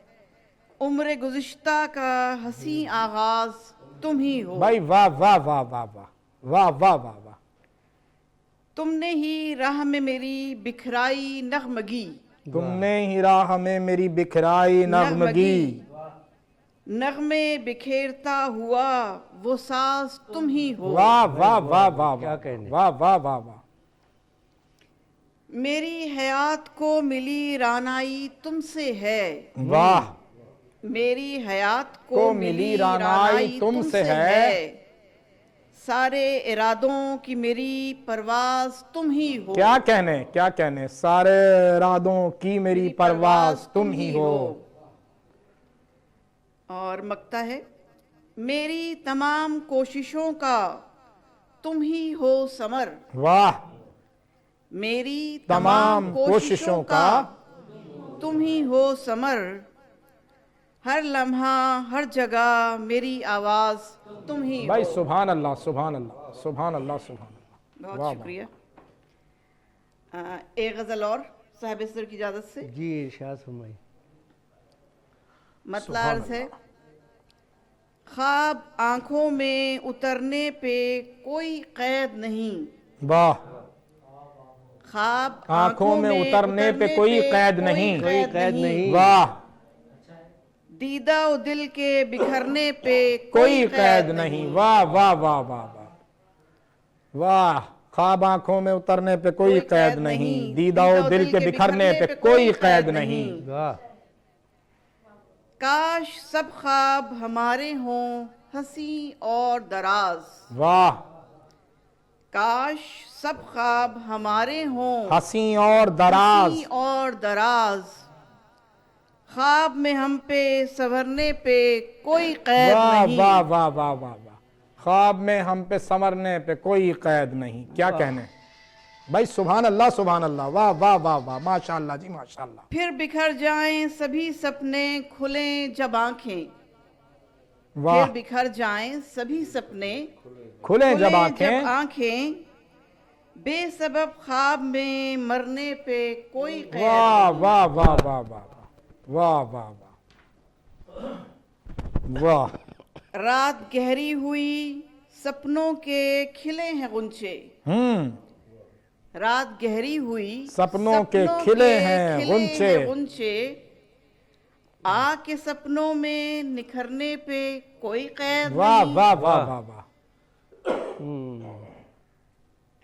عمر گزشتہ کا حسین آغاز تم ہی ہو. بھائی واہ واہ واہ واہ واہ واہ واہ واہ واہ. تم نے ہی راہ میں میری بکھرائی نغمگی. تم نے ہی راہ میں میری بکھرائی نغمگی. نغمے بکھیرتا ہوا وہ ساز تم ہی ہو. واہ واہ واہ واہ کیا واہ کہنے. واہ واہ واہ واہ. میری حیات کو ملی رانائی تم سے ہے. واہ. میری حیات کو ملی رانائی تم سے ہے. سارے ارادوں کی میری پرواز تم ہی ہو. کیا کہنے کیا کہنے. سارے ارادوں کی میری پرواز تم ہی ہو. اور مکتا ہے: میری تمام کوششوں کا تم ہی ہو ثمر. واہ. میری تمام کوششوں کا تم ہی ہو ثمر. ہر لمحہ ہر جگہ میری آواز تم ہی ہو. بھائی سبحان اللہ سبحان اللہ سبحان اللہ سبحان اللہ. واہ بہت شکریہ. ایک غزل اور صاحب سر کی اجازت سے. جی ارشاد فرمائیے. مطلع عرض ہے: خواب آنکھوں میں اترنے پہ کوئی قید نہیں. واہ. خواب آنکھوں میں اترنے پہ کوئی قید نہیں. کوئی قید نہیں. واہ. دیدہ و دل کے بکھرنے پہ کوئی قید نہیں. واہ واہ واہ واہ واہ واہ. خواب آنکھوں میں اترنے پہ کوئی قید نہیں. دیدہ و دل کے بکھرنے پہ کوئی قید نہیں. واہ. کاش سب خواب ہمارے ہوں ہنسی اور دراز. واہ. کاش سب خواب ہمارے ہوں ہنسی اور دراز. ہنسی اور دراز. خواب میں ہم پہ سنورنے پہ کوئی قید واہ نہیں. واہ واہ واہ واہ واہ. خواب میں ہم پہ سنورنے پہ کوئی قید نہیں. کیا کہنے. بھائی سبحان اللہ سبحان اللہ. واہ واہ واہ واہ. ماشاءاللہ جی ماشاءاللہ. پھر بکھر جائیں سبھی سپنے کھلیں جب آنکھیں. واہ. پھر بکھر جائیں سبھی سپنے کھلیں جب کھلیں آنکھیں. جب آنکھیں. بے سبب خواب میں مرنے پہ کوئی قید واہ نہیں. واہ واہ واہ واہ واہ واہ واہ واہ. رات گہری ہوئی سپنوں کے کھلے ہیں غنچے. رات گہری ہوئی سپنوں کے کھلے ہیں غنچے. غنچے. آ کے سپنوں میں نکھرنے پہ کوئی قید واہ نہیں. واہ واہ واہ واہ.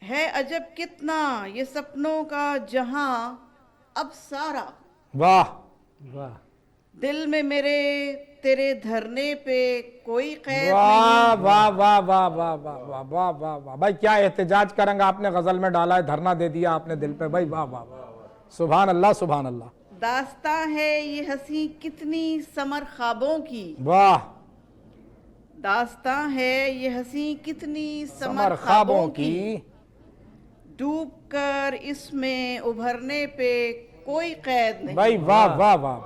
ہے عجب کتنا یہ سپنوں کا جہاں اب سارا. واہ. واہ. دل میں میرے تیرے دھرنے پہ کوئی قید واہ نہیں. واہ واہ واہ واہ واہ واہ واہ واہ واہ. بھائی کیا احتجاج کریں گا. آپ نے غزل میں ڈالا ہے دھرنا دے دیا آپ نے دل پہ. بھائی واہ واہ واہ. سبحان اللہ سبحان اللہ. داستاں ہے یہ ہنسی کتنی سمر خوابوں کی. واہ. داستاں ہے یہ ہنسی کتنی سمر خوابوں کی. ڈوب کر اس میں ابھرنے پہ کوئی قید نہیں. بھائی واہ واہ واہ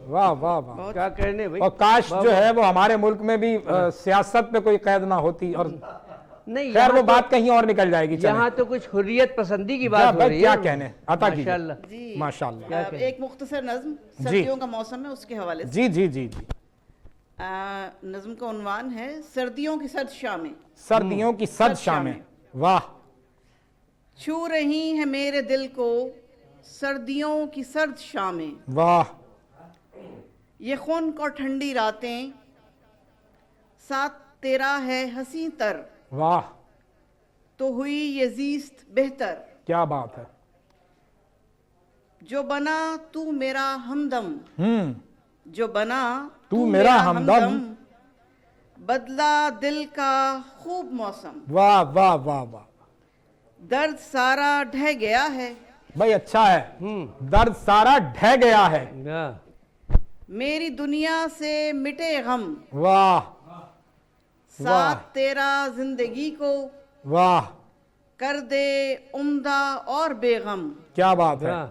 واہ واہ واہ. کیا کہنے بھائی. اور کاش جو ہے وہ ہمارے ملک میں بھی سیاست پہ کوئی قید نہ ہوتی. اور نہیں خیر وہ بات کہیں اور نکل جائے گی. یہاں تو کچھ حریت پسندی کی بات ہو رہی ہے. کیا کہنے. عطا کیجئے. ماشاءاللہ. جی ماشاءاللہ. اب ایک مختصر نظم سردیوں کا موسم ہے اس کے حوالے سے. جی جی جی جی. نظم کا عنوان ہے سردیوں کی سرد شامیں. سردیوں کی سرد شامیں. वाह छू रही है मेरे दिल को सर्दियों की सर्द शामें, वाह ये खुन्क और ठंडी रातें, साथ तेरा है हंसी तर, वाह तो हुई ये ज़ीस्त बेहतर। क्या बात है। जो बना तू मेरा हमदम, जो बना तू मेरा हमदम, बदला दिल का खूब मौसम, वाह वाह वाह वाह। दर्द सारा ढह गया है, भाई अच्छा है, दर्द सारा ढह गया है। वाह मेरी दुनिया से मिटे गम, वाह साथ तेरा जिंदगी को वाह कर दे उम्दा और बेगम। क्या बात है। वाह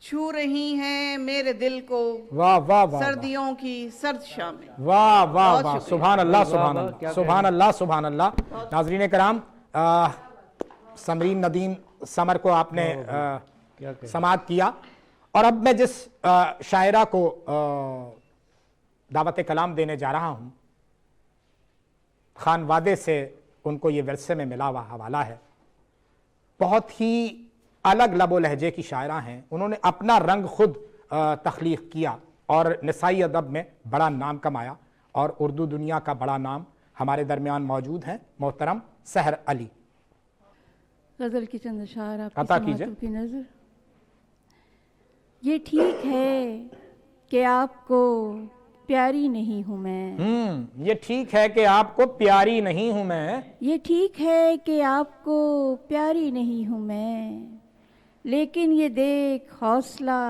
छू रही हैं मेरे दिल को वाह वाह वाह सर्दियों की सर्द शामें। वाह वाह बहुत वाह। शुक्रिया। सुभान अल्लाह वाह, सुभान वाह, अल्लाह क्या सुभान अल्लाह सुभान अल्लाह। नाजरीन कराम, समरीन नदीम समर को आपने क्या कहें। समाअत किया, और अब मैं जिस शायरा को दावत कलाम देने जा रहा हूं, खान वादे से उनको ये विरसे में मिला हुआ हवाला है। बहुत ही अलग लबो लहजे की शायरा हैं। उन्होंने अपना रंग खुद तख्लीक किया और निसाई अदब में बड़ा नाम कमाया, और उर्दू दुनिया का बड़ा नाम हमारे दरमियान मौजूद हैं मोहतरम सहर अली। गज़ल की चंद अशार आपकी अता कीजिए। समाअतों की नज़र। ये ठीक है कि आपको प्यारी नहीं हूँ मैं, ये ठीक है कि आपको प्यारी नहीं हूं मैं, ये ठीक है कि आपको प्यारी नहीं हूँ मैं, लेकिन ये देख हौसला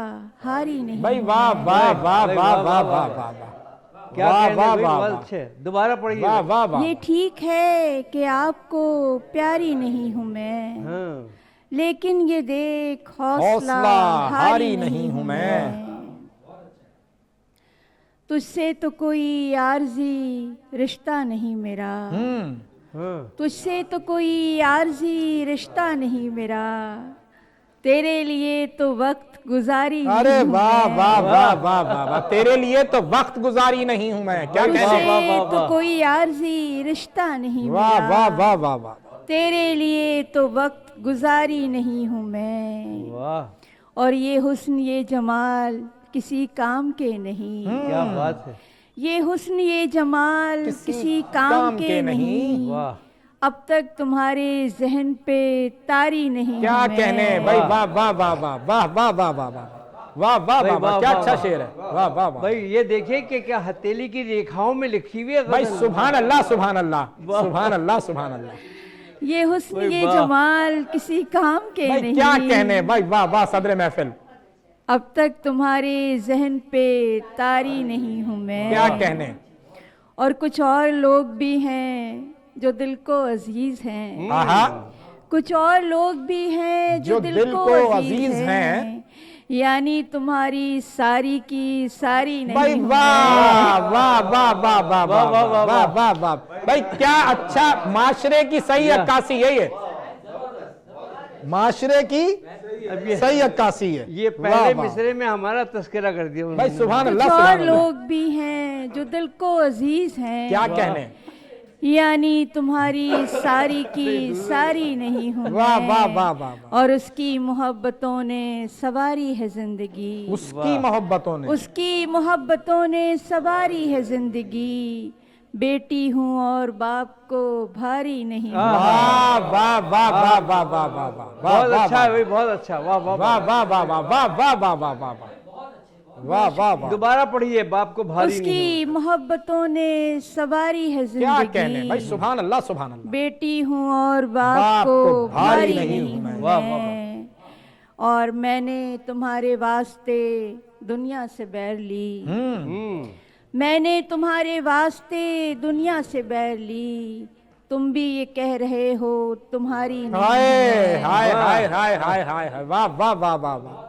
हारी नहीं भाई हूँ वाह मैं। वाह वाह भाई, वाह वाह, वाह वाह, वाह वाह वाह क्या वाह कहने वाह भाई, वाह बहुत वाह अच्छे। दोबारा पढ़िए। वाह वाह वाह। ये ठीक है कि आपको प्यारी नहीं हूँ मैं, हाँ लेकिन ये देख हौसला हौसला हारी नहीं हूँ मैं। तुझसे तो कोई आरज़ी रिश्ता नहीं मेरा, हाँ तुझसे तो कोई आरज़ी रिश्ता नहीं मेरा, तेरे लिए तो वक्त गुजारी अरे नहीं हूँ वाह मैं। वाह वाह वाह वाह वाह। तेरे लिए तो वक्त गुजारी नहीं हूं मैं। क्या कहने। तुझसे वाह, वाह, तो वाह। कोई आरज़ी रिश्ता नहीं वाह मेरा, वाह वाह वाह वाह। तेरे लिए तो वक्त गुजारी नहीं हूँ मैं, वाह और ये हुस्न ये जमाल किसी काम के नहीं, क्या बात है। ये हुस्न ये जमाल किसी काम के नहीं, वाह अब तक तुम्हारे जहन पे तारी नहीं क्या हूँ मैं। कहने भाई। वाह वाह वाह वाह वाह वाह वाह वाह वाह वाह वाह वाह भाई, वाह। वाह, क्या वाह, अच्छा वाह। शेर है। वाह वाह वाह भाई ये देखिए कि क्या हथेली की रेखाओं में लिखी हुई है भाई। गज़ल। सुभान अल्लाह सुभान अल्लाह सुभान अल्लाह सुभान अल्लाह। ये हुस्न भाई, ये वाह। जमाल किसी काम के भाई नहीं, क्या कहने भाई। वाह वाह सदर महफिल। अब तक तुम्हारे जहन पे तारी नहीं हूँ मैं। क्या कहने। और कुछ और लोग भी हैं जो दिल को अजीज हैं, आहा। कुछ और लोग भी हैं जो दिल को अजीज हैं, यानी तुम्हारी सारी की सारी नहीं भाई हूँ वाह वाह वाह वाह वाह वाह वाह, वाह, वाह वाह वाह। भाई क्या अच्छा माशरे की सही अक्कासी है ये। माशरे की अब ये सही अक्कासी है। ये वाह, पहले वाह। मिसरे में हमारा तस्करा कर दिया भाई उन्होंने। सुभान कुछ अल्लाह और सुभान अल्लाह। लोग भी हैं जो दिल को अजीज हैं, क्या कहने। यानी तुम्हारी सारी की सारी नहीं हूँ वाह मैं, वाह वाह वाह वाह। और उसकी मोहब्बतों ने सवारी है जिंदगी, उसकी मोहब्बतों ने। उसकी मोहब्बतों ने सवारी है जिंदगी, बेटी हूँ और बाप को भारी नहीं हूँ। वाह वाह वाह वाह वाह वाह वाह वाह बहुत वाह अच्छा है भाई, बहुत अच्छा। वाह वाह वाह वाह वाह वाह वाह वाह वाह वाह वाह वाह वाह वाह। दोबारा पढ़िए। बाप को भारी नहीं उसकी मोहब्बतों ने सवारी है क्या कहने भाई। जिंदगी, सुभान अल्लाह सुभान अल्लाह। बेटी हूँ और बाप को भारी नहीं हूँ वाह, वाह, वाह। मैं, और मैंने तुम्हारे वास्ते दुनिया से बैर ली, मैंने तुम्हारे वास्ते दुनिया से बैर ली, तुम भी ये कह रहे हो तुम्हारी नहीं हाय है। हाय हाय हाय हाय हाय हाय। वाह वाह वाह वाह वाह।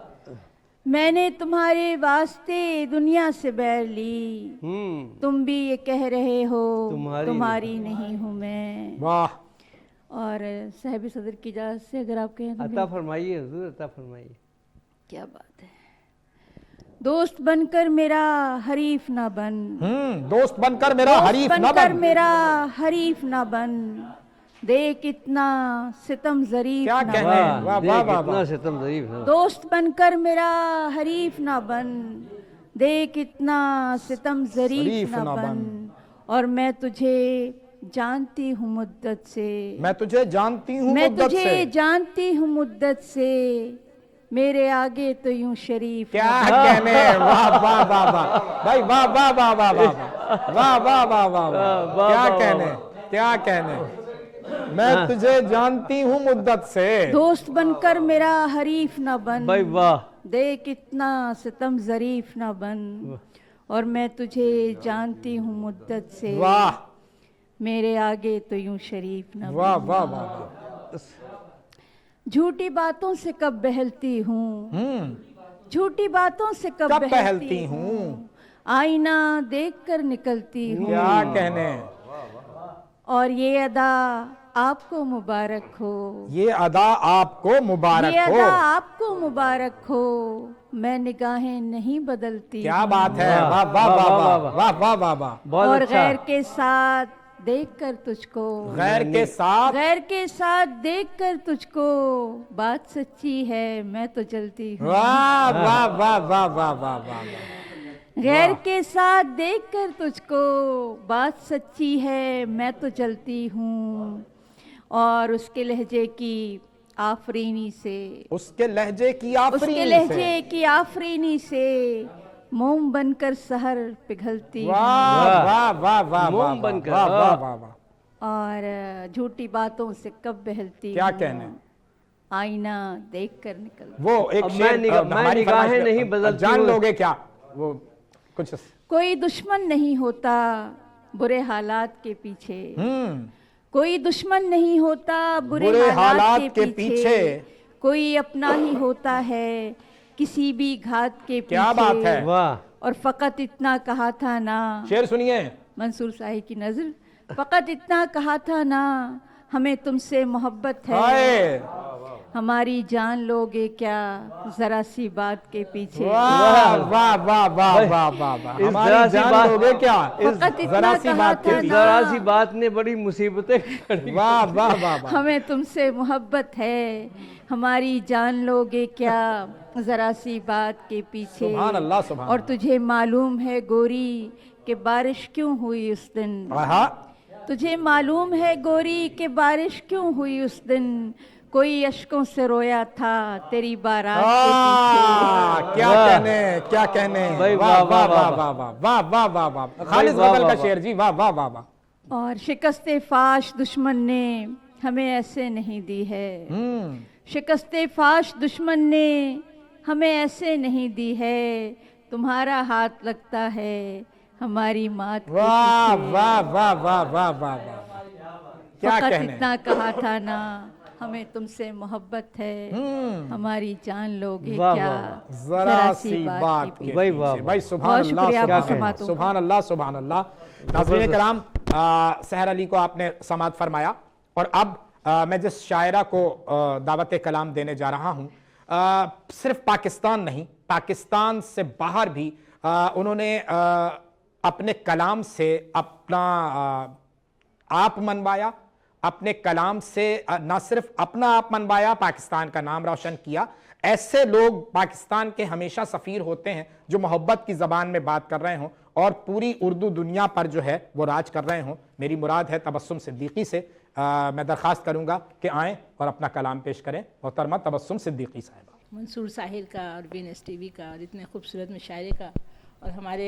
मैंने तुम्हारे वास्ते दुनिया से बैर ली, तुम भी ये कह रहे हो तुम्हारी नहीं हूँ मैं। वाह। और साहिब सदर की इजाज़त से अगर आप कहें तो अता फरमाइए हुजूर, अता फरमाइए। क्या बात है। दोस्त बनकर मेरा हरीफ ना बन, दोस्त बनकर मेरा दोस्त हरीफ न बनकर बन। मेरा हरीफ ना बन, देख कितना सितम जरीफ क्या ना कहने बन। हैं? वाह वाह वाह कितना वाह। सितम ज़रीफ है। दोस्त बनकर मेरा हरीफ ना बन, देख कितना सितम जरीफ ना बन। और मैं तुझे जानती हूँ मुद्दत से, मैं तुझे जानती हूँ मैं मुद्दत तुझे से। जानती हूँ मुद्दत से, मेरे आगे तो यूं शरीफ क्या ना बन। कहने हैं? वाह वाह वाह वाह भाई, वाह वाह वाह वाह वाह वाह वाह वाह वाह वाह। क्या कहने, क्या कहने। मैं तुझे जानती हूँ मुद्दत से। दोस्त बनकर मेरा हरीफ ना बन, भाई वाह। देख कितना सितम जरीफ ना बन। और मैं तुझे जानती हूँ मुद्दत से, वाह मेरे आगे तो यूं शरीफ ना वाह बन। वाह वाह। झूठी बातों से कब बहलती हूँ, झूठी बातों से कब कब बहलती बहलती हूँ, हूँ, आईना देख कर निकलती हूँ। क्या कहने। और ये अदा आपको मुबारक हो, ये अदा आपको मुबारक ये अदा हो। आपको मुबारक हो। मैं निगाहें नहीं बदलती क्या हूँ। बात है। वाह वाह वाह वाह वाह वाह वाह वाह। बहुत और अच्छा। गैर के साथ देख कर तुझको, गैर के साथ, गैर के साथ देख कर तुझको, बात सच्ची है मैं तो जलती हूँ। वाह वाह वाह वाह वाह वाह वाह। गैर के साथ देख कर तुझको, बात सच्ची है मैं तो जलती हूँ। और उसके लहजे की आफरीनी से, उसके लहजे की उसके आफरीनी से। लहजे की आफरीनी से, मोम बनकर सहर पिघलती हूँ। वाह वाह वाह वाह मोम वाह बनकर, वाह वाह हाँ। वाह वाह। और झूठी बातों से कब बहलती क्या हूँ, कहने। आईना देख कर निकल। वो एक अब शेर, मैं हमारी निगाहें फरमाइश पे नहीं बदलती जान हूँ। लोगे क्या वो कुछ। कोई दुश्मन नहीं होता बुरे हालात के पीछे, कोई दुश्मन नहीं होता बुरे हालात के पीछे। कोई अपना ही होता है किसी भी घात के पीछे। क्या बात है। वाह। और फकत इतना कहा था ना, शेर सुनिए। मंसूर साहिब की नजर, फकत इतना कहा था ना, हमें तुमसे मोहब्बत है। हाय हमारी जान लोगे क्या जरा सी बात के पीछे। वाह वाह वाह वाह वाह वाह वाह। इस हमारी जरा सी जान बात- लोगे क्या फकत इतना जरा सी कहा बात के था पीछे। ना, जरा सी बात ने बड़ी मुसीबतें खड़ी। वाह वाह वाह वाह। हमें तुमसे मोहब्बत है, हमारी जान लोगे क्या जरा सी बात के पीछे। सुभान अल्लाह, सुभान और तुझे मालूम है गोरी कि बारिश क्यों हुई उस दिन, हाँ तुझे मालूम है गोरी कि बारिश क्यों हुई उस दिन। कोई अश्कों से रोया था तेरी बारात के पीछे। क्या वाह। कहने, क्या कहने। भाई, वाह वाह, वाह वाह, वाह वाह वाह वाह वाह वाह वाह। खालिद वाह, गजल वाह, का शेर जी। वाह वाह वाह वाह। और शिकस्ते फाश दुश्मन ने हमें ऐसे नहीं दी है, शिकस्ते फाश दुश्मन ने हमें ऐसे नहीं दी है। तुम्हारा हाथ लगता है हमारी मात के वाह पीछे। वाह वाह वाह वाह वाह वाह। क्या फकत कहने। इतना कहा था ना, हमें तुमसे मोहब्बत है, हमारी जान लोगे वाह, क्या वाह, जरा सी बात के के पीछे। भाई, पीछे। वाह, भाई सुभान बहुत अल्लाह, शुक्रिया सुभान आपका अल्लाह, समातों। सुभान अल्लाह, सुभान अल्लाह। नाज़रीन कराम, सहर अली को आपने समात फरमाया। और अब मैं जिस शायरा को दावत कलाम देने जा रहा हूँ, सिर्फ पाकिस्तान नहीं, पाकिस्तान से बाहर भी उन्होंने अपने कलाम से अपना आप मनवाया, अपने कलाम से न सिर्फ अपना आप मनवाया, पाकिस्तान का नाम रोशन किया। ऐसे लोग पाकिस्तान के हमेशा सफ़ीर होते हैं जो मोहब्बत की ज़बान में बात कर रहे हों और पूरी उर्दू दुनिया पर जो है वो राज कर रहे हों। मेरी मुराद है तबस्सुम सिद्दीकी से। मैं दरख्वास्त करूँगा कि आएँ और अपना कलाम पेश करें। मोहतरमा तबस्सुम सिद्दीकी साहिबा। मंसूर साहिल का और बीनएस टीवी का और इतने खूबसूरत मुशायरे का, और हमारे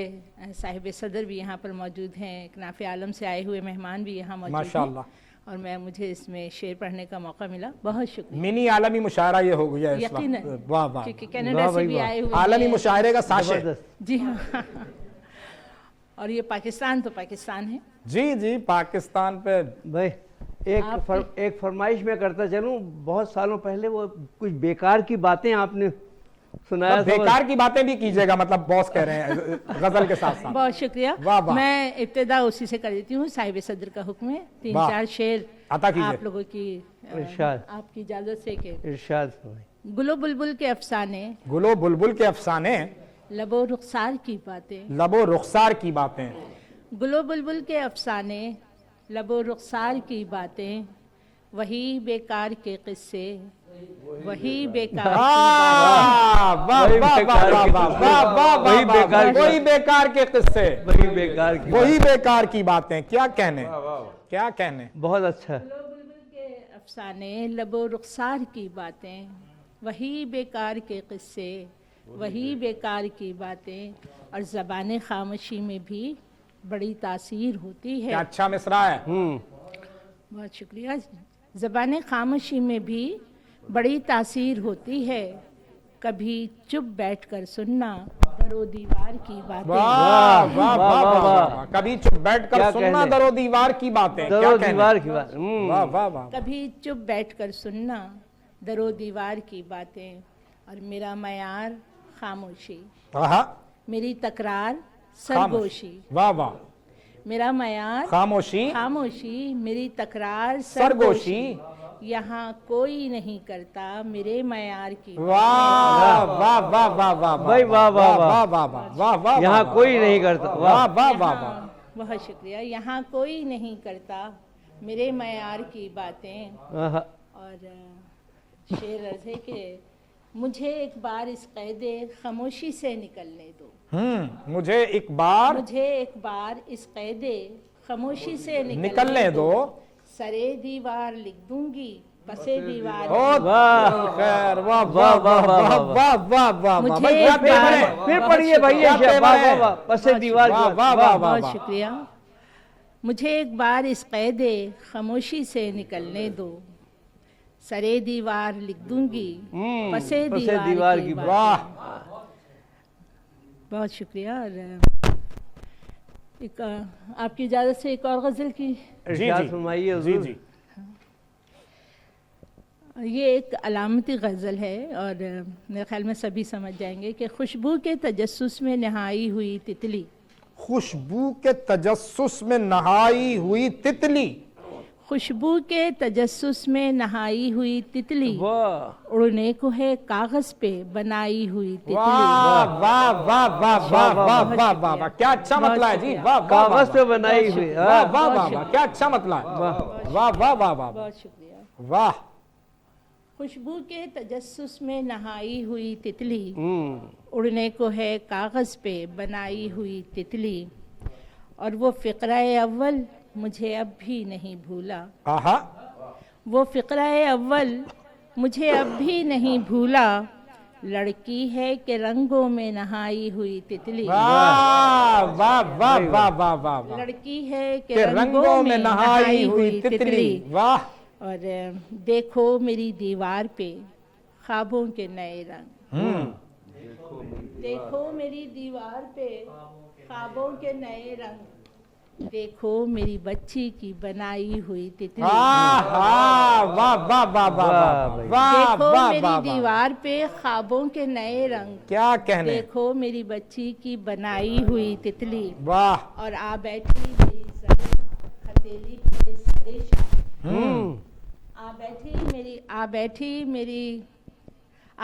साहिब सदर भी यहाँ पर मौजूद हैं, एक नाफे आलम से आए हुए मेहमान भी यहाँ मौजूद हैं। माशाअल्लाह। और मुझे इसमें शेर पढ़ने का मौका मिला, बहुत शुक्रिया। मिनी आलमी मुशायरा ये हो गया इस यकीनन, वक्त। वाह वाह। क्योंकि कनाडा से भी आए हुए आलमी हैं। मुशायरे का साशे। जबरदस्त। जी हाँ। और ये पाकिस्तान तो पाकिस्तान है। जी जी, पाकिस्तान पे भाई एक फरमाइश में करता चलूं। बहुत सालों पहले वो कुछ बेकार की बातें आपने सुनाया था। बेकार की बातें भी कीजिएगा, मतलब बॉस कह रहे हैं गजल के साथ साथ। बहुत शुक्रिया। वाह, वाह। मैं इब्तिदा उसी से कर देती हूँ, साहिब सदर का हुक्म है। तीन वाह। चार शेर अता कीजिए। आप लोगों की इरशाद। आपकी इजाजत से कि इरशाद फरमाइए। गुलो बुलबुल के अफसाने, गुलो बुलबुल के अफसाने, लबो रुखसार की बातें, लबो रुखसार की बातें, गुलो बुलबुल के अफसाने, लबो रुखसार की बातें, वही बेकार के किस्से, वही बेकार वही बेकार की- वही बेकार के किस्से, वही बेकार की वही बेकार की बातें। क्या कहने, क्या कहने। बहुत अच्छा। के अफसाने, लबो रुखसार की बातें, वही बेकार के किस्से, वही बेकार की बातें। और ज़बान खामोशी में भी बड़ी तासीर होती है। क्या अच्छा मिसरा है। बहुत शुक्रिया। ज़बान खामोशी में भी बड़ी तासीर होती है, कभी चुप बैठकर सुनना दरो दीवार की बातें। वाह वाह वाह वाह, वाह वाह। वाह। कभी चुप बैठकर क्या सुनना कहने। दरो दीवार की बातें। क्या दरो कहने। दीवार की बात। वाह वाह वाह। कभी चुप बैठकर सुनना दरो दीवार की बातें। और मेरा मयार खामोशी, आहा, मेरी तकरार खामोश। सरगोशी। वाह वाह। मेरा मयार खामोशी, खामोशी, मेरी तकरार सरगोशी। यहाँ कोई नहीं करता मेरे मयार की। वाह वाह वाह वाह वाह भाई वाह, वाह, वाह। वाह वाह वाह वाह वाह। यहाँ कोई नहीं करता। वाह वाह वाह वाह वाह। यहाँ- बहुत शुक्रिया। यहाँ कोई नहीं करता मेरे मयार की बातें। आहा। और शेर अर्ज है कि मुझे एक बार इस कैदे खामोशी से निकलने दो। मुझे एक बार मुझे एक बार इस कैदे खामोशी से निकलने दो। सरे दीवार लिख दूंगी, पसे दीवार। बहुत वाह। खैर, वाह वाह, वाह वाह वाह, वाह वाह वाह वाह। मुझे भाई एक क्या बार- तेवर है। फिर पढ़िए भाई ये क्या शेर। वाह तेवर है। वाह वाह। पसे दीवार की वाह बात। वाह वाह, वाह बहुत वाह। शुक्रिया। मुझे एक बार इस कैदे खामोशी से निकलने दो, सरे दीवार लिख दूंगी, पसे दीवार की बात। वाह। बहुत शुक्रिया। और एक आपकी इजाज़त से एक और गज़ल की। जी इरशाद जी फरमाइए जी हुजूर। जी। ये एक अलामती गज़ल है और मेरे ख्याल में सभी समझ जाएंगे कि खुशबू के तजस्सुस में नहाई हुई तितली। खुशबू के तजस्सुस में नहाई हुई तितली। खुशबू के तजस्सुस में नहाई हुई तितली, वाह उड़ने को है कागज पे बनाई हुई तितली। वाह वाह वाह वाह वाह वाह वाह वाह वाह। क्या अच्छा बहुत मतला है जी। शुक्रिया। वाह वाह वाह कागज पे बनाई हुई। वाह हाँ। वाह वाह वाह। क्या अच्छा मतला है। वाह वाह वाह वाह बहुत शुक्रिया। वाह। खुशबू के तजस्सुस में नहाई हुई तितली, उड़ने को है कागज पे बनाई हुई तितली। और वो फ़िक्रा-ए अव्वल मुझे अब भी नहीं भूला। आहा। वो फ़िक्रा-ए अव्वल मुझे अब भी नहीं भूला। लड़की है कि रंगों में नहाई हुई तितली। वाह वाह वाह वाह वाह वाह वाह। लड़की है कि के रंगों में नहाई हुई तितली। वाह। और देखो मेरी दीवार पे ख्वाबों के नए रंग। देखो मेरी दीवार पे ख्वाबों के नए रंग। देखो मेरी बच्ची की बनाई हुई तितली। वाह वाह वाह वाह वाह वाह देखो वाह मेरी वाह। दीवार पे ख्वाबों के नए रंग। क्या कहने। देखो मेरी बच्ची की बनाई हुई तितली। वाह। और आ बैठी मेरी जर्द हथेली पे सरे शाम।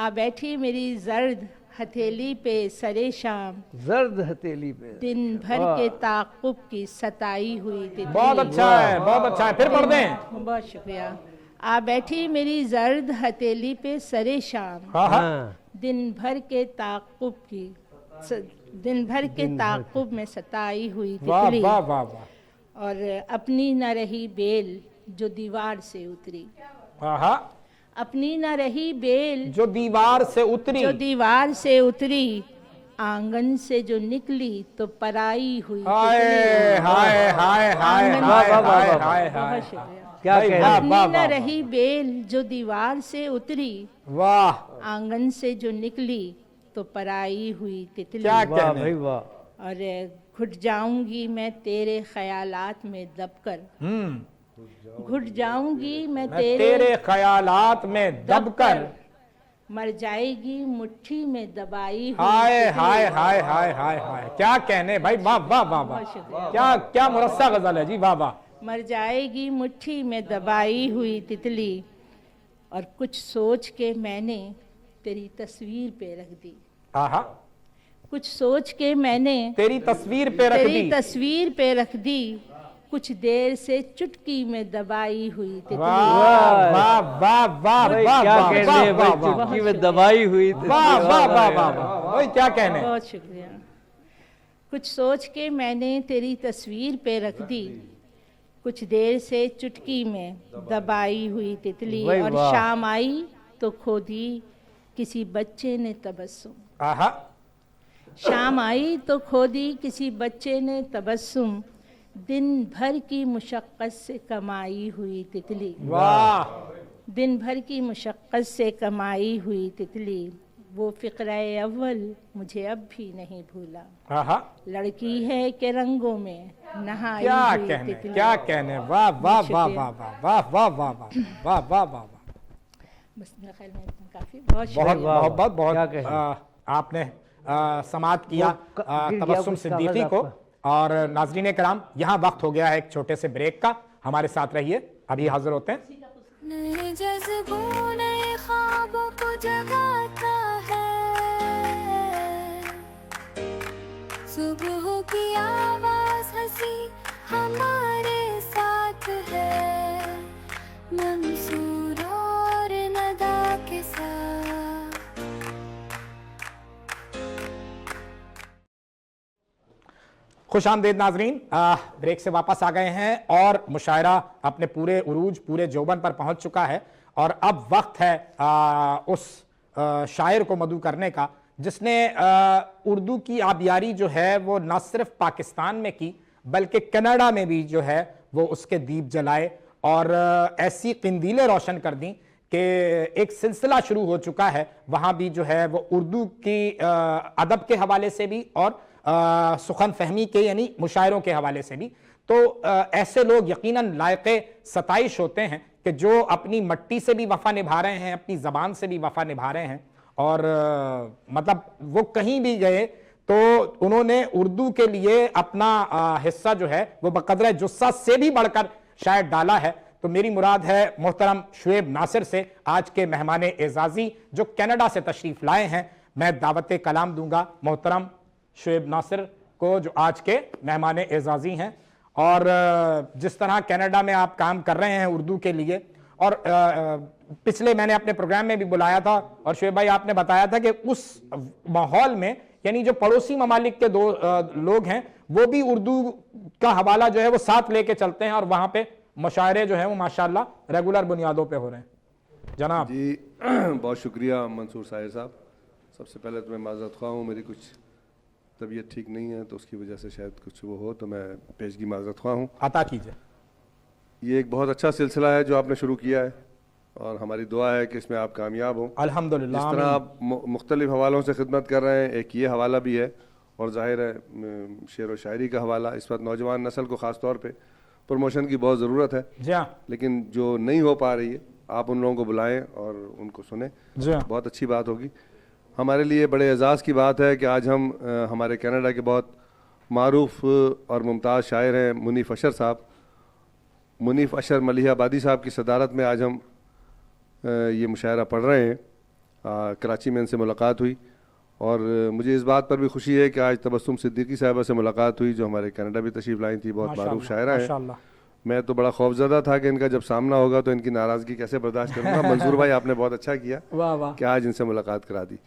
आ बैठी मेरी जर्द हथेली पे सरे शाम। जर्द हथेली पे। दिन भर के ताक़ुब की सताई हुई तितली। बहुत अच्छा है, बहुत अच्छा है। फिर पढ़ दें। बहुत शुक्रिया। आ बैठी मेरी जर्द हथेली पे सरे शाम। हाँ हाँ। दिन भर के ताक़ुब की दिन भर के ताक़ुब में सताई हुई वाह तितली। वाह वाह वाह। और अपनी न रही बेल जो दीवार से उतरी। आहा। अपनी न रही बेल जो दीवार से उतरी। जो दीवार से उतरी। आंगन से जो निकली तो पराई हुई हाय तितली। हाय हाय हाय आंगन हाय से- हाय हाय हाय। बहुत शुक्रिया। क्या भाई, कह वाह, रहे अपनी वाह, न वाह, रही बेल जो दीवार से उतरी। वाह। आंगन से जो निकली तो पराई हुई तितली। क्या वाह कहने। भाई वाह। और घुट जाऊंगी मैं तेरे ख्यालात में दबकर। घुट जाऊंगी मैं मैं तेरे ख्यालात में दबकर। मर जाएगी मुट्ठी में दबाई हुई हाय तितली। हाय हाय हाय हाय हाय। क्या कहने भाई। वाह वाह वाह वाह। बहुत शुक्रिया। क्या क्या मुरस्सा गजल है जी। वाह वाह। मर जाएगी मुट्ठी में दबाई हुई तितली। और कुछ सोच के मैंने तेरी तस्वीर पे रख दी। आहा। कुछ सोच के मैंने तेरी तस्वीर पे रख तेरी दी। तस्वीर पे रख दी। कुछ देर से चुटकी में दबाई हुई तितली। वाह वाह वाह वाह भाई वाह क्या वाह कहने वाह हैं भाई, वाह चुटकी में दबाई हुई थी। वाह वाह वाह वाह वाह भाई क्या कहने। बहुत शुक्रिया। कुछ सोच के मैंने तेरी तस्वीर पे रख दी, कुछ देर से चुटकी में दबाई हुई तितली, वाह, और वाह। शाम आई तो खो दी किसी बच्चे ने तबस्सुम। आहा शाम आई तो खो दी किसी बच्चे ने तबस्सुम, दिन भर की मुशक्क़त से कमाई हुई तितली। वाह दिन भर की मुशक्क़त से कमाई हुई तितली, वो फ़िक्र-ए अव्वल मुझे अब भी नहीं भूला। आहा लड़की है के रंगों में नहाई क्या हुई कहने तितली। क्या कहने। वाह वाह वाह वाह वाह वाह वाह वाह वाह वाह वाह वाह। बस मेरे ख्याल में इतना काफ़ी। बहुत बहुत शुक्रिया। मोहब्बत बहुत क्या कहें। आपने समात किया वो गिर गया तबस्सुम कुछ सिद्दीकी कागज को। आपका। और नाज़रीन कराम यहाँ वक्त हो गया है एक छोटे से ब्रेक का, हमारे साथ रहिए, अभी हाजिर होते हैं। नए जज्बों नए ख्वाबों को जगाता है, सुबह की आवाज हंसी हमारे साथ है, मंसूर और नदा के साथ। खुश आमदीद नाजरीन, ब्रेक से वापस आ गए हैं और मुशायरा अपने पूरे उरूज पूरे जोबन पर पहुंच चुका है। और अब वक्त है उस शायर को मदू करने का जिसने उर्दू की आबियारी जो है वो न सिर्फ पाकिस्तान में की बल्कि कनाडा में भी जो है वो उसके दीप जलाए और ऐसी किंदीलें रोशन कर दी कि एक सिलसिला शुरू हो चुका है वहाँ भी जो है वो उर्दू की अदब के हवाले से भी और सुखन फहमी के यानी मुशायरों के हवाले से भी। तो ऐसे लोग यकीनन लायके सताइश होते हैं कि जो अपनी मट्टी से भी वफा निभा रहे हैं, अपनी ज़बान से भी वफा निभा रहे हैं। और मतलब वो कहीं भी गए तो उन्होंने उर्दू के लिए अपना हिस्सा जो है वो बकदर जुस्सा से भी बढ़कर शायद डाला है। तो मेरी मुराद है मोहतरम शुएब नासिर से, आज के मेहमान एजाजी जो कनाडा से तशरीफ लाए हैं। मैं दावत कलाम दूंगा मोहतरम शुएब नासिर को जो आज के मेहमान एजाजी हैं। और जिस तरह कनाडा में आप काम कर रहे हैं उर्दू के लिए, और पिछले मैंने अपने प्रोग्राम में भी बुलाया था और शुएब भाई आपने बताया था कि उस माहौल में यानी जो पड़ोसी ममालिक के दो लोग हैं वो भी उर्दू का हवाला जो है वो साथ लेके चलते हैं और वहां पे मुशायरे जो है वो माशाल्लाह रेगुलर बुनियादों पे हो रहे हैं। जनाब जी बहुत शुक्रिया मंसूर साहिर साहब। सबसे पहले तो मैं माज़रत ख्वाह हूँ, मेरी कुछ तबीयत ठीक नहीं है तो उसकी वजह से शायद कुछ वो हो, तो मैं पेशगी माज़रत ख्वाह हूँ। अता कीजिए। ये एक बहुत अच्छा सिलसिला है जो आपने शुरू किया है और हमारी दुआ है कि इसमें आप कामयाब हों। अल्हम्दुलिल्लाह। जिस तरह आप मुख्तलिफ हवालों से खिदमत कर रहे हैं, एक ये हवाला भी है और ज़ाहिर है शेर व शायरी का हवाला। इस वक्त नौजवान नस्ल को ख़ास तौर पे प्रमोशन की बहुत ज़रूरत है। जी हाँ। लेकिन जो नहीं हो पा रही है आप उन लोगों को बुलाएं और उनको सुने, जी हाँ। बहुत अच्छी बात होगी। हमारे लिए बड़े एजाज़ की बात है कि आज हम हमारे कनाडा के बहुत मारूफ और मुमताज़ शायर हैं मुनीफ़ अशर साहब, मुनीफ़ अशर मलिहाबादी साहब की सदारत में आज हम ये मुशायरा पढ़ रहे हैं। कराची में इनसे मुलाकात हुई और मुझे इस बात पर भी खुशी है कि आज तबस्सुम सिद्दीकी साहिबा से मुलाकात हुई जो हमारे कनाडा भी तशरीफ़ लाई थी, बहुत मारूफ शायरा है। माशाल्लाह। मैं तो बड़ा खौफज़दा था कि इनका जब सामना होगा तो इनकी नाराज़गी कैसे बर्दाश्त करूँगा। मंसूर भाई आपने बहुत अच्छा किया वाह वाह। कि आज इनसे मुलाकात करा दी।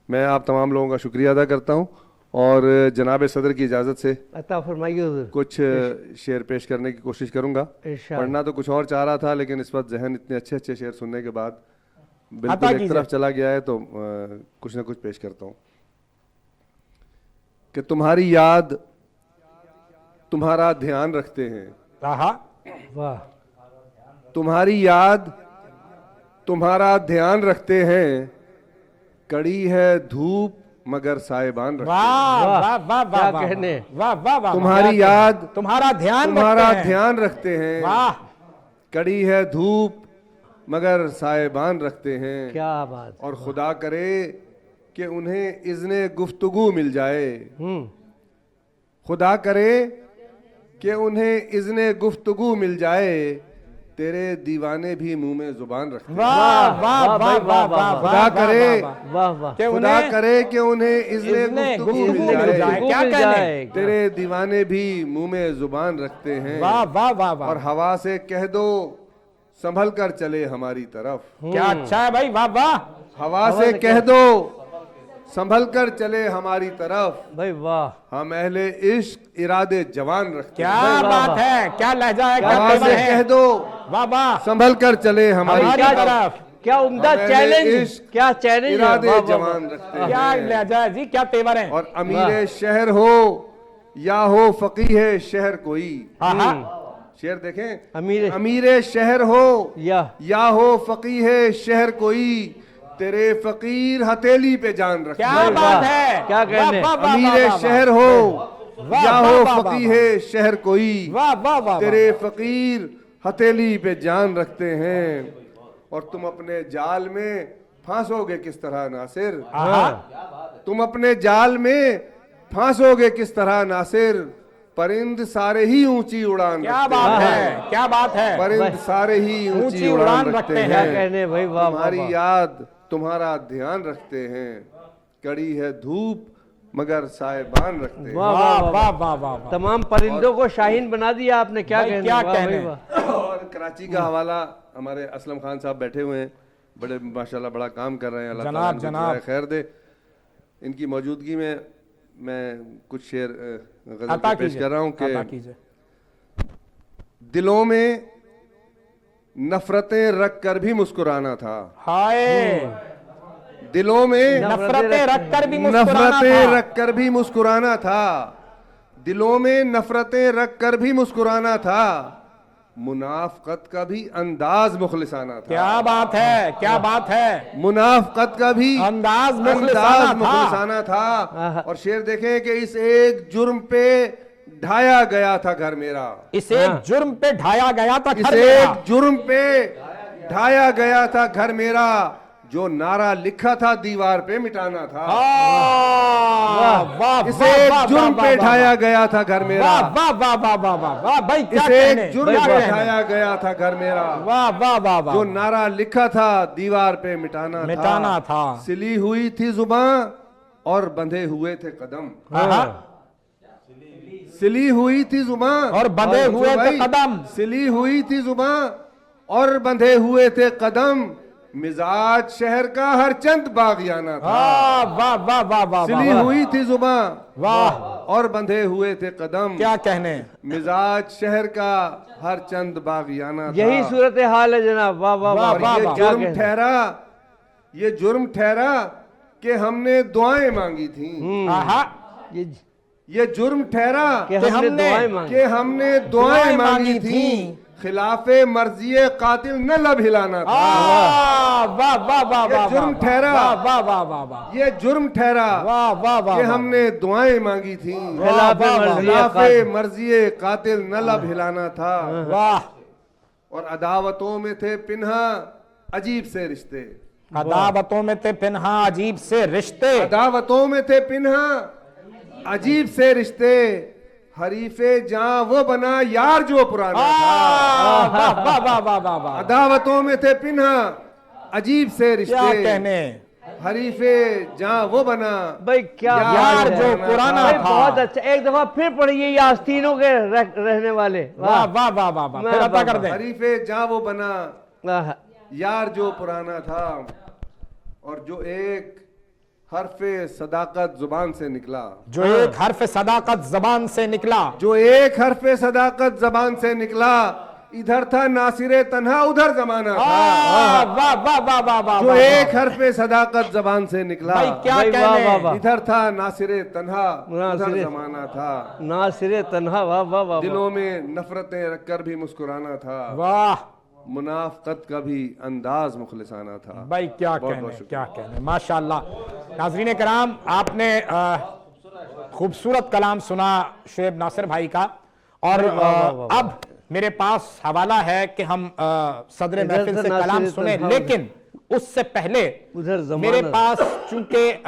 मैं आप तमाम लोगों का शुक्रिया अदा करता हूँ और जनाब सदर की इजाज़त से अता फरमाइए हुजूर। कुछ शेर पेश करने की कोशिश करूँगा। इरशाद। पढ़ना तो कुछ और चाह रहा था लेकिन इस वक्त जहन इतने अच्छे अच्छे शेर सुनने के बाद अता बिल्कुल एक कीजिए। तरफ चला गया है तो कुछ ना कुछ पेश करता हूँ कि तुम्हारी याद तुम्हारा ध्यान रखते हैं, आहा वाह। तुम्हारी याद तुम्हारा ध्यान रखते हैं, कड़ी है धूप मगर साहिबान रखते हैं। वाह वाह, वाह वाह वाह क्या वाह कहने। वाह वाह वाह। तुम्हारी याद तुम्हारा ध्यान तुम्हारा रखते हैं। ध्यान रखते हैं, वाह कड़ी है धूप मगर साहिबान रखते हैं। क्या बात। और खुदा करे कि उन्हें इज़्ने गुफ्तगू मिल जाए, खुदा करे कि उन्हें इज़्ने गुफ्तगू मिल जाए, तेरे दीवाने भी मुंह में जुबान रखते हैं। वाह वाह वाह वाह वाह खुदा करे वाह वाह कि खुदा उन्हें करे कि उन्हें इज़्ने इज़्ने गुफ्तगू गुफ्तगू मिल मिल जाए। जाए। क्या मिल कहने? जाए। तेरे दीवाने भी मुंह में जुबान रखते हैं। वाह वाह वाह वाह, और हवा से कह दो संभल कर चले हमारी तरफ। क्या अच्छा है भाई, वाह वाह। हवा से कह दो संभल कर चले हमारी तरफ। भाई वाह। हम अहले इश्क इरादे जवान रखते क्या हैं। बात है, क्या लहजा है, क्या हवा तेवर से है। कह दो वाह वाह, संभल कर चले हमारी हमारी क्या तरफ। क्या उम्दा हम अहले चैलेंज, इश्क क्या चैलेंज है। इरादे वाह, वाह, वाह। जवान रखते क्या हैं। लहजा है जी, क्या तेवर है। और अमीर शहर हो या हो फकीह शहर कोई। हाँ हाँ, शेर देखें, अमीर अमीर शहर हो या हो फकीह शहर कोई, तेरे फकीर हथेली पे जान रखते क्या हैं। बात है, क्या कहने। वाह, वाह, वाह, अमीर वाह, वाह, शहर हो वाह, या वाह, हो वाह, फकीह शहर कोई, वाह वाह वाह, तेरे फकीर हथेली पे जान रखते हैं। और तुम अपने जाल में फांसोगे किस तरह नासिर, हाँ, तुम अपने जाल में फांसोगे किस तरह नासिर, परिंद सारे ही ऊंची उड़ान क्या रखते बात हैं। है, क्या बात है। परिंद सारे ही ऊंची उड़ान रखते क्या हैं। कहने भाई, वाह वाह, तुम्हारी वाह। याद तुम्हारा ध्यान रखते हैं, कड़ी है धूप मगर साहिबान रखते हैं। वाह, वाह वाह, वाह वाह वाह वाह, तमाम परिंदों को शाहीन बना दिया आपने। क्या भाई, कहने, क्या वाह, कहने। भाई, वाह। और कराची का हवाला हमारे असलम खान साहब बैठे हुए हैं, बड़े माशाल्लाह बड़ा काम कर रहे हैं। अल्लाह जनाब, ताला इनको जनाब। दुआए खैर दे। इनकी मौजूदगी में मैं कुछ शेर गजल अता के पेश कीजिए, कर रहा हूँ अता कि कीजिए। दिलों में नफरतें रख कर भी मुस्कुराना था। हाय, दिलों में नफरतें रख कर भी मुस्कुराना नफरतें था। रख कर भी मुस्कुराना था। दिलों में नफरतें रख कर भी मुस्कुराना था। मुनाफकत का भी अंदाज मुखलिसाना था। क्या बात है, क्या बात है। मुनाफकत का भी अंदाज मुखलिसाना था। मुखलिसाना था। और शेर देखें कि इस एक जुर्म पे ढाया गया था घर मेरा। इस एक जुर्म पे ढाया गया था इस घर मेरा। एक जुर्म पे ढाया गया था घर मेरा, जो नारा लिखा था दीवार पे मिटाना था। वाह वाह, इस एक जुर्म पे ढाया गया था घर मेरा। वाह वाह वाह वाह वाह वाह वाह, भाई क्या इस कहने, एक जुर्म क्या पे कहने। ढाया गया था घर मेरा, वाह वाह वाह वाह, जो नारा लिखा था दीवार पे मिटाना था। सिली हुई थी जुबान और बंधे हुए थे कदम। हाँ, सिली हुई थी जुबान और बंधे हुए थे भाई, कदम। सिली हुई थी जुबान और बंधे हुए थे कदम, मिजाज शहर का हर चंद बागियाना था। वाह वाह वाह वाह, सिली हुई थी जुबान वाह, और बंधे हुए थे कदम, क्या कहने। मिजाज शहर का हर चंद बागियाना था। यही सूरत हाल है जनाब। वाह वाह वाह, और वाह, ये वाह। क्या जुर्म कहने। ठहरा, ये जुर्म ठहरा कि हमने दुआएं मांगी थी। आहा, ये जुर्म ठहरा कि हमने दुआएं मांगी। कि हमने दुआएं मांगी थी, खिलाफे मर्जिए कातिल न लब हिलाना था। वाह वाह वाह ये वाह, जुर्म ठहरा। वाह वाह वाह वाह वाह, ये जुर्म ठहरा वाह वाह वाह, कि हमने दुआएं मांगी थी, खिलाफे मर्जिए कातिल न लब हिलाना था। वाह। और अदावतों में थे पिन्हा अजीब से रिश्ते, अदावतों में थे पिन्हा अजीब से रिश्ते। अदावतों में थे पिन्हा अजीब से रिश्ते, हरीफे जहां वो बना यार जो पुराना था। वाह वाह वाह वाह वाह वाह, अदावतों में थे पिन्हा अजीब से क्या रिश्ते, कहने। हरीफे जहां वो बना भाई क्या यार बात जो है। पुराना भाई था। बहुत अच्छा। एक दफा फिर पढ़िए ये आस्तीनों के रहने वाले। वाह वाह वाह वाह वाह, फिर अता कर दे। हरीफे जहां वो बना वाह, यार जो पुराना था, और जो एक हरफे सदाकत जुबान से निकला, जो एक हर्फ सदाकत जबान से निकला, जो एक हरफे सदाकत जबान से निकला, इधर था नासिरे तन्हा उधर जमाना था। वाह वाह वाह वाह वाह वाह, जो वाह, एक हरफे सदाकत जबान से निकला, भाई क्या भाई, वाह, कहने। वाह, वाह। इधर था नासिरे तन्हा उधर नासिरे- जमाना था। नासिरे तन्हा। वाह वाह वाह, दिलों में नफरतें रखकर भी मुस्कुराना था, वाह मुनाफकत का भी अंदाज मुखलिसाना था। भाई क्या बहुत कहने, शुक्रिया। क्या कहने, माशाल्लाह। नाज़रीन कराम, आपने खूबसूरत कलाम सुना शुएब नासिर भाई का। और अब मेरे पास हवाला है कि हम सदर इधर महफिल से नासिर कलाम सुने, तन्हा लेकिन उससे पहले उधर जमाना। मेरे पास चूंकि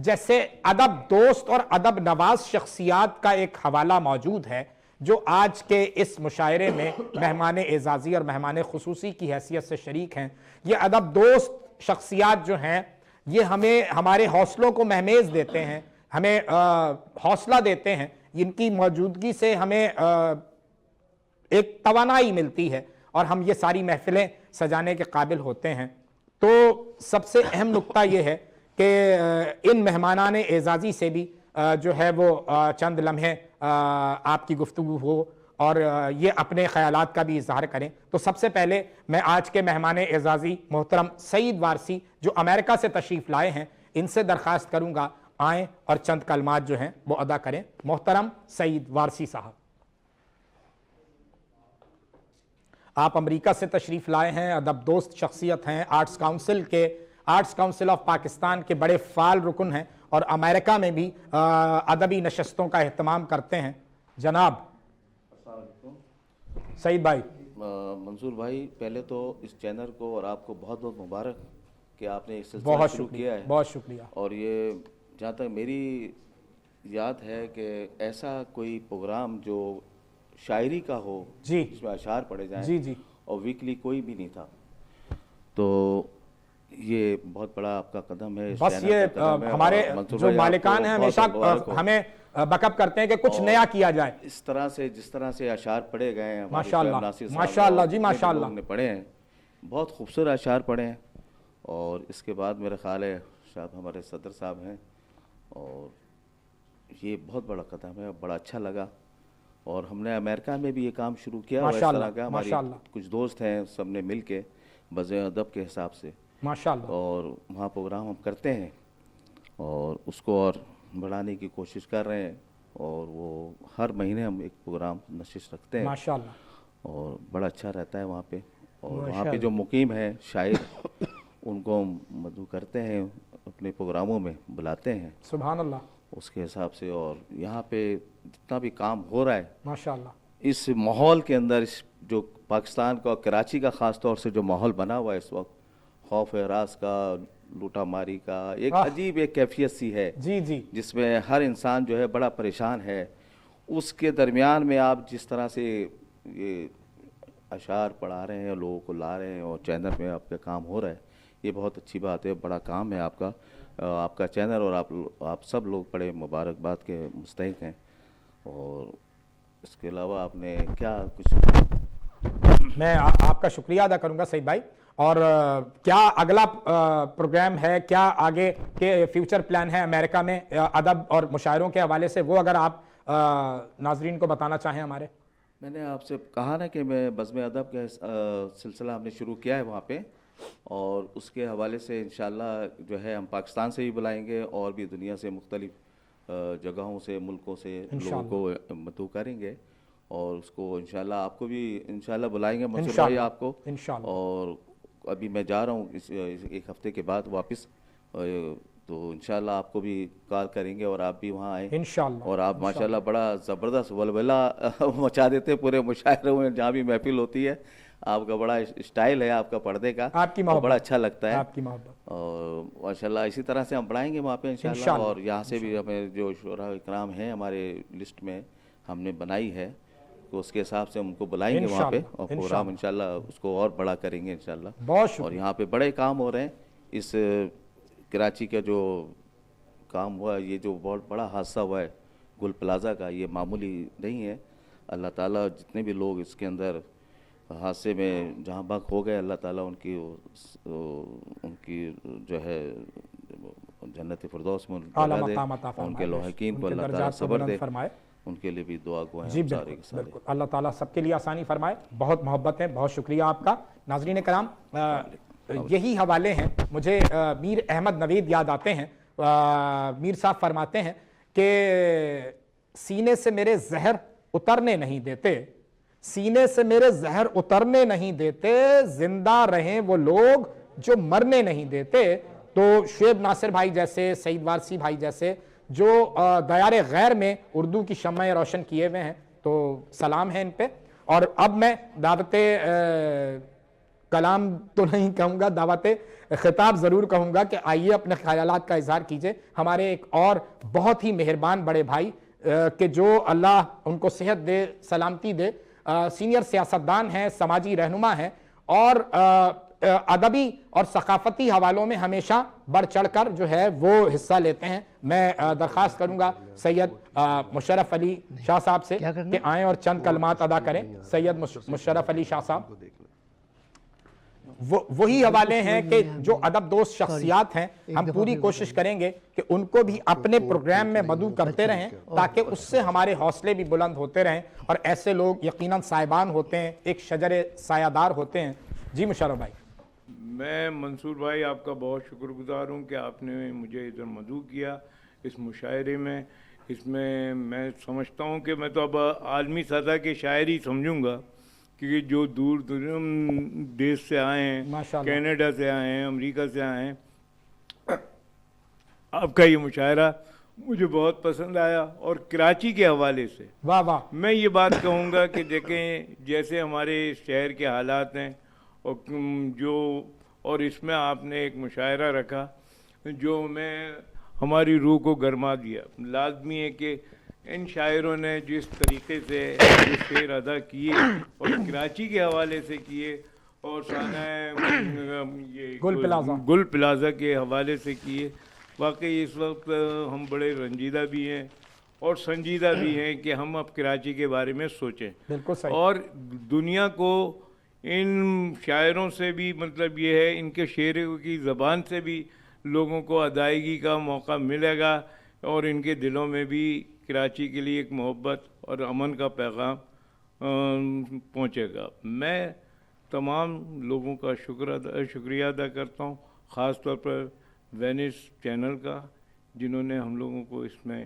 जैसे अदब दोस्त और अदब नवाज शख्सियात का एक हवाला मौजूद है, جو آج کے اس مشاعرے میں مہمان اعزازی اور مہمان خصوصی کی حیثیت سے شریک ہیں. یہ ادب دوست شخصیات جو ہیں یہ ہمیں ہمارے حوصلوں کو مہمیز دیتے ہیں, ہمیں حوصلہ دیتے ہیں. ان کی موجودگی سے ہمیں ایک توانائی ملتی ہے اور ہم یہ ساری محفلیں سجانے کے قابل ہوتے ہیں. تو سب سے اہم نقطہ یہ ہے کہ ان مہمانان اعزازی سے بھی جو ہے وہ چند لمحے آپ کی گفتگو ہو اور یہ اپنے خیالات کا بھی اظہار کریں. تو سب سے پہلے میں آج کے مہمان اعزازی محترم سعید وارثی جو امریکہ سے تشریف لائے ہیں ان سے درخواست کروں گا آئیں اور چند کلمات جو ہیں وہ ادا کریں. محترم سعید وارثی صاحب, آپ امریکہ سے تشریف لائے ہیں, ادب دوست شخصیت ہیں, آرٹس کاؤنسل آف پاکستان کے بڑے فعال رکن ہیں اور امریکہ میں بھی ادبی نشستوں کا اہتمام کرتے ہیں. جناب سعید بھائی. منصور بھائی, پہلے تو اس چینل کو اور آپ کو بہت بہت مبارک کہ آپ نے ایک سلسلہ بہت شروع شکریہ, کیا ہے. بہت شکریہ. اور یہ جہاں تک میری یاد ہے کہ ایسا کوئی پروگرام جو شاعری کا ہو جی جس میں اشعار پڑھے جائیں جی جی اور ویکلی کوئی بھی نہیں تھا. تو یہ بہت بڑا آپ کا قدم ہے. بس یہ ہمارے جو مالکان ہیں ہمیشہ ہمیں بیک اپ کرتے ہیں کہ کچھ نیا کیا جائے. اس طرح سے جس طرح سے اشعار پڑھے گئے ہیں ماشاءاللہ جی ماشاءاللہ نے پڑھے ہیں, بہت خوبصورت اشعار پڑھے ہیں. اور اس کے بعد میرا خیال ہے صاحب ہمارے صدر صاحب ہیں اور یہ بہت بڑا قدم ہے, بڑا اچھا لگا. اور ہم نے امریکہ میں بھی یہ کام شروع کیا اور اس طرح کا ہماری کچھ دوست ہیں سب نے مل کے بزم ادب کے حساب سے ماشاءاللہ اور وہاں پروگرام ہم کرتے ہیں اور اس کو اور بڑھانے کی کوشش کر رہے ہیں. اور وہ ہر مہینے ہم ایک پروگرام نشست رکھتے ہیں ماشاءاللہ اور بڑا اچھا رہتا ہے وہاں پہ. اور وہاں پہ جو مقیم ہیں شاعر ان کو ہم مدعو کرتے ہیں, اپنے پروگراموں میں بلاتے ہیں سبحان اللہ اس کے حساب سے. اور یہاں پہ جتنا بھی کام ہو رہا ہے ماشاءاللہ اس ماحول کے اندر, اس جو پاکستان کا اور کراچی کا خاص طور سے جو ماحول بنا ہوا ہے اس وقت, خوف ہراس کا, لوٹا ماری کا, ایک عجیب ایک کیفیت سی ہے جی جی جس میں ہر انسان جو ہے بڑا پریشان ہے. اس کے درمیان میں آپ جس طرح سے یہ اشعار پڑھا رہے ہیں, لوگوں کو لا رہے ہیں اور چینل میں آپ کا کام ہو رہا ہے, یہ بہت اچھی بات ہے. بڑا کام ہے آپ کا چینل اور آپ سب لوگ بڑے مبارکباد کے مستحق ہیں. اور اس کے علاوہ آپ نے کیا کچھ, میں آپ کا شکریہ ادا کروں گا سعید بھائی. اور کیا اگلا پروگرام ہے, کیا آگے کے فیوچر پلان ہے امریکہ میں ادب اور مشاعروں کے حوالے سے, وہ اگر آپ ناظرین کو بتانا چاہیں ہمارے. میں نے آپ سے کہا نا کہ میں بزم ادب کا سلسلہ ہم نے شروع کیا ہے وہاں پہ, اور اس کے حوالے سے انشاءاللہ جو ہے ہم پاکستان سے بھی بلائیں گے اور بھی دنیا سے مختلف جگہوں سے, ملکوں سے لوگوں کو مدعو کریں گے. اور اس کو انشاءاللہ آپ کو بھی انشاءاللہ بلائیں گے منصور بھائی آپ کو. اور ابھی میں جا رہا ہوں ایک ہفتے کے بعد واپس, تو انشاءاللہ آپ کو بھی کال کریں گے اور آپ بھی وہاں آئیں انشاءاللہ. اور آپ ماشاءاللہ بڑا زبردست ولولہ مچا دیتے پورے مشاعروں میں جہاں بھی محفل ہوتی ہے. آپ کا بڑا اسٹائل ہے آپ کا پردے کا, آپ کی محبت, بڑا اچھا لگتا ہے آپ کی محبت. اور ماشاءاللہ اسی طرح سے ہم بڑھائیں گے وہاں پہ انشاءاللہ. اور یہاں سے بھی ہمیں جو شعراء اکرام ہیں ہمارے لسٹ میں ہم نے بنائی ہے, تو اس کے حساب سے ہم کو بلائیں گے وہاں پہ اور پروگرام انشاءاللہ اس کو اور بڑا کریں گے انشاءاللہ. اور یہاں پہ بڑے کام ہو رہے ہیں. اس کراچی کا جو کام ہوا, یہ جو بہت بڑا حادثہ ہوا ہے گل پلازا کا, یہ معمولی نہیں ہے. اللہ تعالیٰ جتنے بھی لوگ اس کے اندر حادثے میں جہاں بخ ہو گئے, اللہ تعالیٰ ان کی جو ہے جنت فردوس میں ان کے لوحقین کو اللہ تعالیٰ صبر دے, ان کے لیے بھی دعا گو ہیں. جی بالکل, اللہ تعالیٰ سب کے لیے آسانی فرمائے. بہت محبت ہے, بہت شکریہ آپ کا. ناظرین کرام, یہی حوالے ہیں. مجھے میر احمد نوید یاد آتے ہیں. میر صاحب فرماتے ہیں کہ سینے سے میرے زہر اترنے نہیں دیتے, سینے سے میرے زہر اترنے نہیں دیتے, زندہ رہیں وہ لوگ جو مرنے نہیں دیتے. تو شعیب ناصر بھائی جیسے, سعید وارثی بھائی جیسے جو دیار غیر میں اردو کی شمع روشن کیے ہوئے ہیں, تو سلام ہے ان پہ. اور اب میں دعوت کلام تو نہیں کہوں گا, دعوت خطاب ضرور کہوں گا کہ آئیے اپنے خیالات کا اظہار کیجئے. ہمارے ایک اور بہت ہی مہربان بڑے بھائی کہ جو اللہ ان کو صحت دے, سلامتی دے, سینئر سیاستدان ہیں, سماجی رہنما ہیں, اور ادبی اور ثقافتی حوالوں میں ہمیشہ بڑھ چڑھ کر جو ہے وہ حصہ لیتے ہیں. میں درخواست کروں گا سید مشرف علی شاہ صاحب سے کہ آئیں اور چند کلمات ادا کریں. سید مشرف علی شاہ صاحب وہی حوالے ہیں کہ جو ادب دوست شخصیات ہیں, ہم پوری کوشش کریں گے کہ ان کو بھی اپنے پروگرام میں مدعو کرتے رہیں تاکہ اس سے ہمارے حوصلے بھی بلند ہوتے رہیں, اور ایسے لوگ یقیناً صاحبان ہوتے ہیں, ایک شجر سایہ دار ہوتے ہیں. جی مشرف بھائی. میں منصور بھائی آپ کا بہت شکر گزار ہوں کہ آپ نے مجھے ادھر مدعو کیا اس مشاعرے میں. اس میں میں سمجھتا ہوں کہ میں تو اب عالمی سطح کے شاعر ہی سمجھوں گا, کیونکہ جو دور دیش سے آئے ہیں, کینیڈا سے آئے ہیں, امریکہ سے آئے ہیں, آپ کا یہ مشاعرہ مجھے بہت پسند آیا. اور کراچی کے حوالے سے میں یہ بات کہوں گا کہ دیکھیں جیسے ہمارے شہر کے حالات ہیں, اور اس میں آپ نے ایک مشاعرہ رکھا جو میں ہماری روح کو گرما دیا. لازمی ہے کہ ان شاعروں نے جس طریقے سے جو شعر ادا کیے اور کراچی کے حوالے سے کیے اور گل پلازا کے حوالے سے کیے, واقعی اس وقت ہم بڑے رنجیدہ بھی ہیں اور سنجیدہ بھی ہیں کہ ہم اب کراچی کے بارے میں سوچیں. اور دنیا کو ان شاعروں سے بھی مطلب یہ ہے, ان کے شعروں کی زبان سے بھی لوگوں کو ادائیگی کا موقع ملے گا, اور ان کے دلوں میں بھی کراچی کے لیے ایک محبت اور امن کا پیغام پہنچے گا. میں تمام لوگوں کا شکریہ ادا کرتا ہوں, خاص طور پر وینس چینل کا, جنہوں نے ہم لوگوں کو اس میں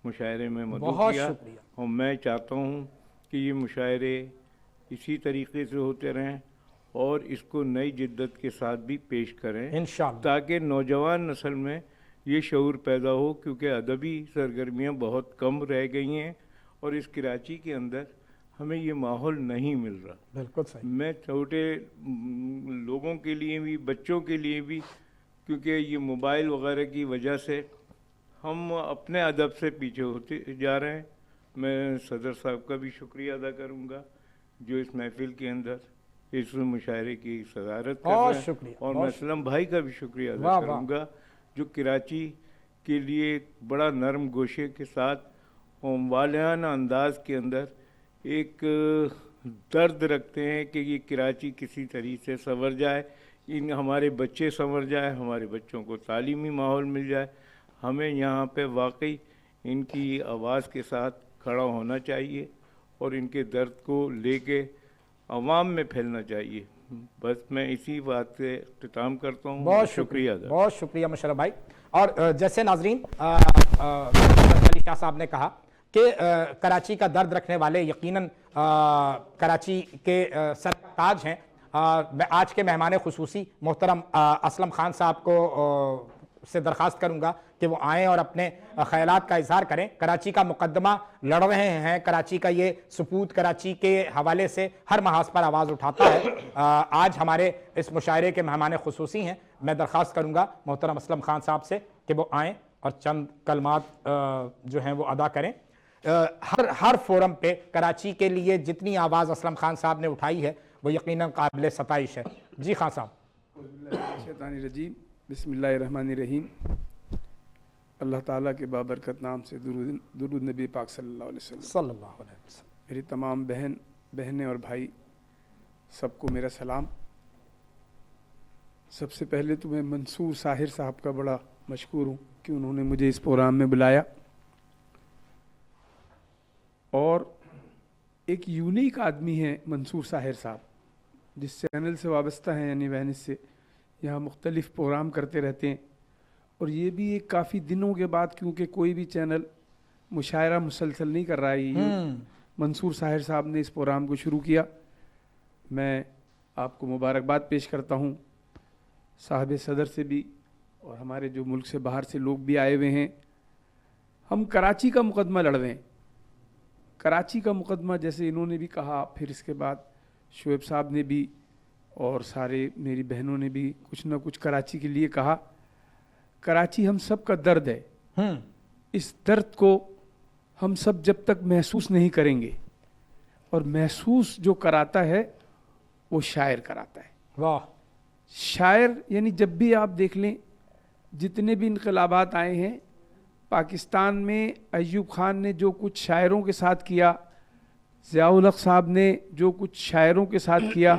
مشاعرے میں مدعو کیا. اور میں چاہتا ہوں کہ یہ مشاعرے اسی طریقے سے ہوتے رہیں اور اس کو نئی جدت کے ساتھ بھی پیش کریں انشاءاللہ, تاکہ نوجوان نسل میں یہ شعور پیدا ہو, کیونکہ ادبی سرگرمیاں بہت کم رہ گئی ہیں اور اس کراچی کے اندر ہمیں یہ ماحول نہیں مل رہا. بالکل صحیح. میں چھوٹے لوگوں کے لیے بھی, بچوں کے لیے بھی, کیونکہ یہ موبائل وغیرہ کی وجہ سے ہم اپنے ادب سے پیچھے ہوتے جا رہے ہیں. میں صدر صاحب کا بھی شکریہ ادا کروں گا جو اس محفل کے اندر اس مشاعرے کی صدارت کر رہے ہیں, اور میں اسلم بھائی کا بھی شکریہ ادا کروں گا جو کراچی کے لیے بڑا نرم گوشے کے ساتھ والہانہ انداز کے اندر ایک درد رکھتے ہیں کہ یہ کراچی کسی طریقے سے سنور جائے, ہمارے بچے سنور جائیں, ہمارے بچوں کو تعلیمی ماحول مل جائے. ہمیں یہاں پہ واقعی ان کی آواز کے ساتھ کھڑا ہونا چاہیے اور ان کے درد کو لے کے عوام میں پھیلنا چاہیے. بس میں اسی بات سے اختتام کرتا ہوں. بہت شکریہ. بہت شکریہ مشرف بھائی. اور جیسے ناظرین علی شاہ صاحب نے کہا کہ کراچی کا درد رکھنے والے یقیناً کراچی کے سرتاج ہیں. میں آج کے مہمان خصوصی محترم اسلم خان صاحب کو سے درخواست کروں گا کہ وہ آئیں اور اپنے خیالات کا اظہار کریں. کراچی کا مقدمہ لڑ رہے ہیں, کراچی کا یہ سپوت کراچی کے حوالے سے ہر محاذ پر آواز اٹھاتا ہے. آج ہمارے اس مشاعرے کے مہمان خصوصی ہیں. میں درخواست کروں گا محترم اسلم خان صاحب سے کہ وہ آئیں اور چند کلمات جو ہیں وہ ادا کریں. ہر فورم پہ کراچی کے لیے جتنی آواز اسلم خان صاحب نے اٹھائی ہے وہ یقیناً قابل ستائش ہے. جی خان صاحب. شیطان الرجیم. بسم اللہ الرحمن الرحیم. اللہ تعالیٰ کے بابرکت نام سے درود نبی پاک صلی اللہ علیہ وسلم. میری تمام بہنیں اور بھائی سب کو میرا سلام. سب سے پہلے تو میں منصور ساحر صاحب کا بڑا مشکور ہوں کہ انہوں نے مجھے اس پروگرام میں بلایا, اور ایک یونیک آدمی ہے منصور ساحر صاحب, جس چینل سے وابستہ ہیں یعنی وینس سے, یہاں مختلف پروگرام کرتے رہتے ہیں. اور یہ بھی ایک کافی دنوں کے بعد, کیونکہ کوئی بھی چینل مشاعرہ مسلسل نہیں کر رہا ہے, منصور ساحر صاحب نے اس پروگرام کو شروع کیا. میں آپ کو مبارکباد پیش کرتا ہوں صاحب صدر سے بھی, اور ہمارے جو ملک سے باہر سے لوگ بھی آئے ہوئے ہیں. ہم کراچی کا مقدمہ لڑ رہے ہیں. کراچی کا مقدمہ جیسے انہوں نے بھی کہا, پھر اس کے بعد شعیب صاحب نے بھی اور سارے میری بہنوں نے بھی کچھ نہ کچھ کراچی کے لیے کہا. کراچی ہم سب کا درد ہے. اس درد کو ہم سب جب تک محسوس نہیں کریں گے، اور محسوس جو کراتا ہے وہ شاعر کراتا ہے۔ واہ، شاعر یعنی جب بھی آپ دیکھ لیں جتنے بھی انقلابات آئے ہیں پاکستان میں، ایوب خان نے جو کچھ شاعروں کے ساتھ کیا، ضیاء الحق صاحب نے جو کچھ شاعروں کے ساتھ کیا،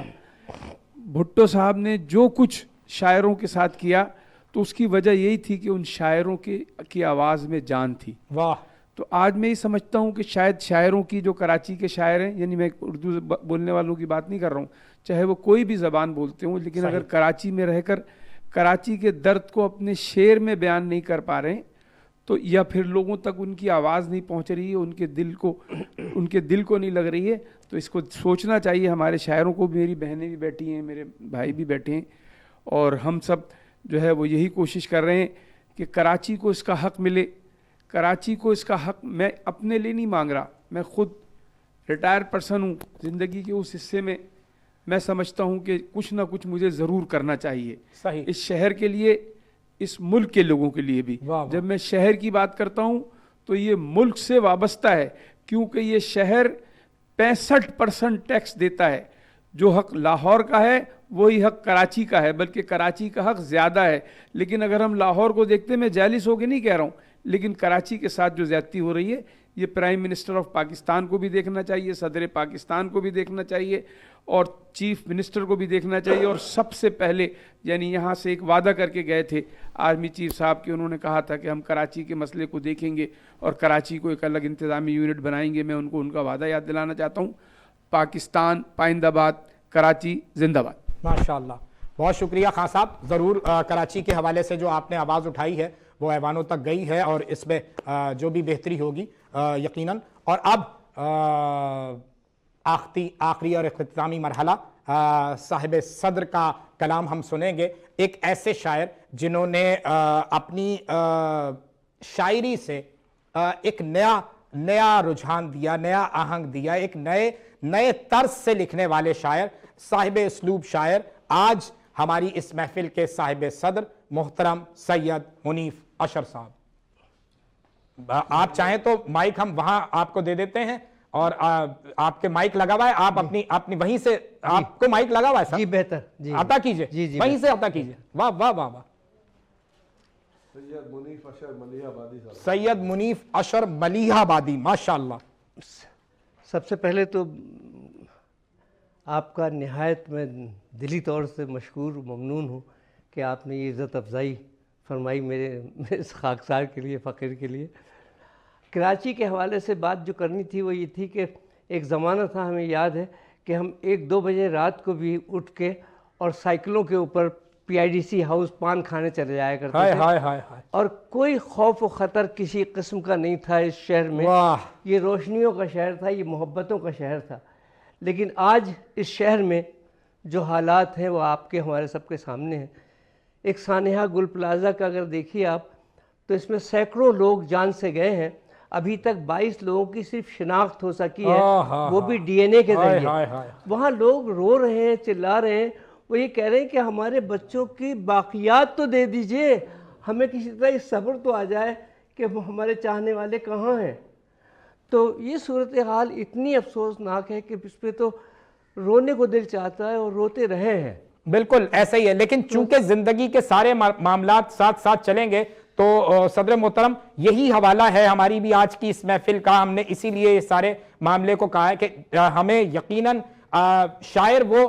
بھٹو صاحب نے جو کچھ شاعروں کے ساتھ کیا، تو اس کی وجہ یہی تھی کہ ان شاعروں کی آواز میں جان تھی۔ واہ، تو آج میں یہ سمجھتا ہوں کہ شاید شاعروں کی جو کراچی کے شاعر ہیں، یعنی میں اردو بولنے والوں کی بات نہیں کر رہا ہوں، چاہے وہ کوئی بھی زبان بولتے ہوں، لیکن اگر کراچی میں رہ کر کراچی کے درد کو اپنے شعر میں بیان نہیں کر پا رہے ہیں، تو یا پھر لوگوں تک ان کی آواز نہیں پہنچ رہی ہے، ان کے دل کو نہیں لگ رہی ہے، تو اس کو سوچنا چاہیے ہمارے شاعروں کو۔ میری بہنیں بھی بیٹھی ہیں، میرے بھائی بھی بیٹھے ہیں، اور ہم سب جو ہے وہ یہی کوشش کر رہے ہیں کہ کراچی کو اس کا حق ملے۔ کراچی کو اس کا حق میں اپنے لیے نہیں مانگ رہا، میں خود ریٹائر پرسن ہوں، زندگی کے اس حصے میں میں سمجھتا ہوں کہ کچھ نہ کچھ مجھے ضرور کرنا چاہیے، صحیح، اس شہر کے لیے، اس ملک کے لوگوں کے لیے بھی۔ جب میں شہر کی بات کرتا ہوں تو یہ ملک سے وابستہ ہے، کیونکہ یہ شہر 65% ٹیکس دیتا ہے۔ جو حق لاہور کا ہے وہی حق کراچی کا ہے، بلکہ کراچی کا حق زیادہ ہے۔ لیکن اگر ہم لاہور کو دیکھتے، میں جیلس ہو کے نہیں کہہ رہا ہوں، لیکن کراچی کے ساتھ جو زیادتی ہو رہی ہے، یہ پرائم منسٹر آف پاکستان کو بھی دیکھنا چاہیے، صدر پاکستان کو بھی دیکھنا چاہیے، اور چیف منسٹر کو بھی دیکھنا چاہیے۔ اور سب سے پہلے یعنی یہاں سے ایک وعدہ کر کے گئے تھے آرمی چیف صاحب کہ انہوں نے کہا تھا کہ ہم کراچی کے مسئلے کو دیکھیں گے اور کراچی کو ایک الگ انتظامی یونٹ بنائیں گے۔ میں ان کو ان کا وعدہ یاد دلانا چاہتا ہوں۔ پاکستان پائندہ باد، کراچی زندہ باد۔ ماشاءاللہ، بہت شکریہ خان صاحب۔ ضرور کراچی کے حوالے سے جو آپ نے آواز اٹھائی ہے وہ ایوانوں تک گئی ہے، اور اس میں جو بھی بہتری ہوگی یقیناً۔ اور اب آخری اور اختتامی مرحلہ، صاحب صدر کا کلام ہم سنیں گے۔ ایک ایسے شاعر جنہوں نے اپنی شاعری سے ایک نیا رجحان دیا، نیا آہنگ دیا، ایک نئے طرز سے لکھنے والے شاعر، صاحب اسلوب شاعر، آج ہماری اس محفل کے صاحب صدر محترم سید منیف اشر صاحب۔ آپ چاہیں تو مائک ہم وہاں آپ کو دے دیتے ہیں، اور آپ کے مائک لگا ہوا ہے، آپ اپنی وہیں سے، آپ کو مائک لگا ہوا ہے سر؟ جی بہتر، جی عطا کیجئے، وہیں سے عطا کیجئے۔ واہ واہ واہ واہ، سید منیف اشر ملیح آبادی صاحب۔ سید منیف اشر ملیح آبادی، ماشاءاللہ۔ سب سے پہلے تو آپ کا نہایت میں دلی طور سے مشکور ممنون ہوں کہ آپ نے یہ عزت افزائی فرمائی میرے اس خاکسار کے لیے، فقیر کے لیے۔ کراچی کے حوالے سے بات جو کرنی تھی وہ یہ تھی کہ ایک زمانہ تھا، ہمیں یاد ہے کہ ہم 1-2 بجے رات کو بھی اٹھ کے اور سائیکلوں کے اوپر PIDC ہاؤس پان کھانے چلے جایا کرتے تھے، اور کوئی خوف و خطر کسی قسم کا نہیں تھا اس شہر میں۔ یہ روشنیوں کا شہر تھا، یہ محبتوں کا شہر تھا۔ لیکن آج اس شہر میں جو حالات ہیں وہ آپ کے ہمارے سب کے سامنے ہیں۔ ایک سانحہ گل پلازا کا اگر دیکھیے آپ، تو اس میں سینکڑوں لوگ جان سے گئے ہیں، ابھی تک 22 لوگوں کی صرف شناخت ہو سکی ہے، وہ بھی DNA کے ذریعے۔ وہاں لوگ رو رہے ہیں، چلا رہے ہیں، وہ یہ کہہ رہے ہیں کہ ہمارے بچوں کی باقیات تو دے دیجئے، ہمیں کسی طرح اس صبر تو آ جائے کہ ہمارے چاہنے والے کہاں ہیں۔ تو یہ صورتحال اتنی افسوسناک ہے کہ اس پہ تو رونے کو دل چاہتا ہے، اور روتے رہے ہیں۔ بالکل ایسا ہی ہے، لیکن چونکہ زندگی کے سارے معاملات ساتھ ساتھ چلیں گے، تو صدر محترم یہی حوالہ ہے ہماری بھی آج کی اس محفل کا۔ ہم نے اسی لیے اس سارے معاملے کو کہا ہے کہ ہمیں یقیناً شاعر وہ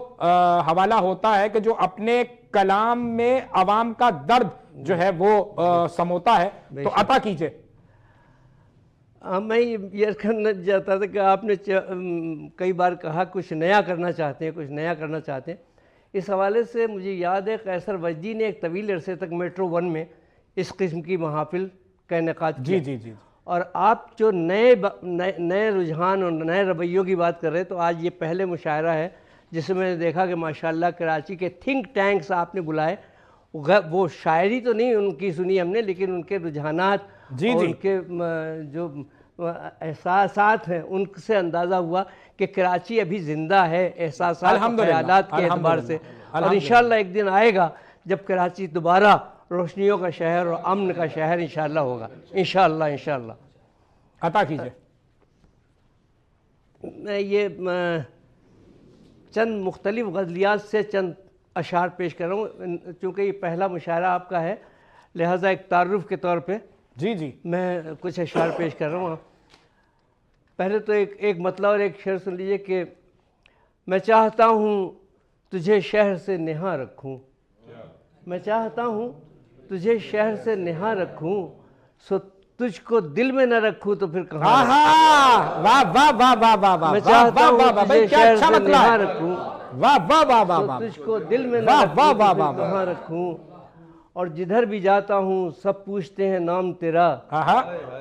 حوالہ ہوتا ہے کہ جو اپنے کلام میں عوام کا درد جو ہے وہ سموتا ہے۔ تو عطا کیجئے۔ میں یہ کرنا چاہتا تھا کہ آپ نے کئی بار کہا کچھ نیا کرنا چاہتے ہیں، کچھ نیا کرنا چاہتے ہیں۔ اس حوالے سے مجھے یاد ہے قیصر وجدی نے ایک طویل عرصے تک میٹرو 1 میں اس قسم کی محافل کا انعقاد کیا۔ جی۔ اور آپ جو نئے رجحان اور نئے رویوں کی بات کر رہے ہیں، تو آج یہ پہلے مشاعرہ ہے جس میں نے دیکھا کہ ماشاءاللہ کراچی کے تھنک ٹینکس آپ نے بلائے۔ وہ شاعری تو نہیں ان کی سنی ہم نے، لیکن ان کے رجحانات اور ان کے جو احساسات ہیں ان سے اندازہ ہوا کہ کراچی ابھی زندہ ہے احساسات اور خیالات کے اعتبار سے، اور انشاءاللہ ایک دن آئے گا جب کراچی دوبارہ روشنیوں کا شہر اور امن کا شہر انشاءاللہ ہوگا، انشاءاللہ۔ عطا کیجئے۔ میں یہ چند مختلف غزلیات سے چند اشعار پیش کر رہا ہوں، چونکہ یہ پہلا مشاعرہ آپ کا ہے لہٰذا ایک تعارف کے طور پہ جی جی میں کچھ اشعار پیش کر رہا ہوں. پہلے تو ایک مطلب اور ایک شعر سن لیجئے کہ میں چاہتا ہوں تجھے شہر سے نہاں رکھوں، میں چاہتا ہوں تجھے شہر سے نہاں رکھوں، سو تجھ کو دل میں نہ رکھوں تو پھر کہاں رکھوں. واہ واہ واہ واہ واہ واہ، میں چاہتا ہوں تجھے شہر سے نہاں ہے. رکھوں، واہ واہ واہ واہ تو واہ، تجھ کو دل میں نہ واہ رکھوں واہ تو واہ پھر واہ کہاں رکھوں. اور جدھر بھی جاتا ہوں سب پوچھتے ہیں نام تیرا،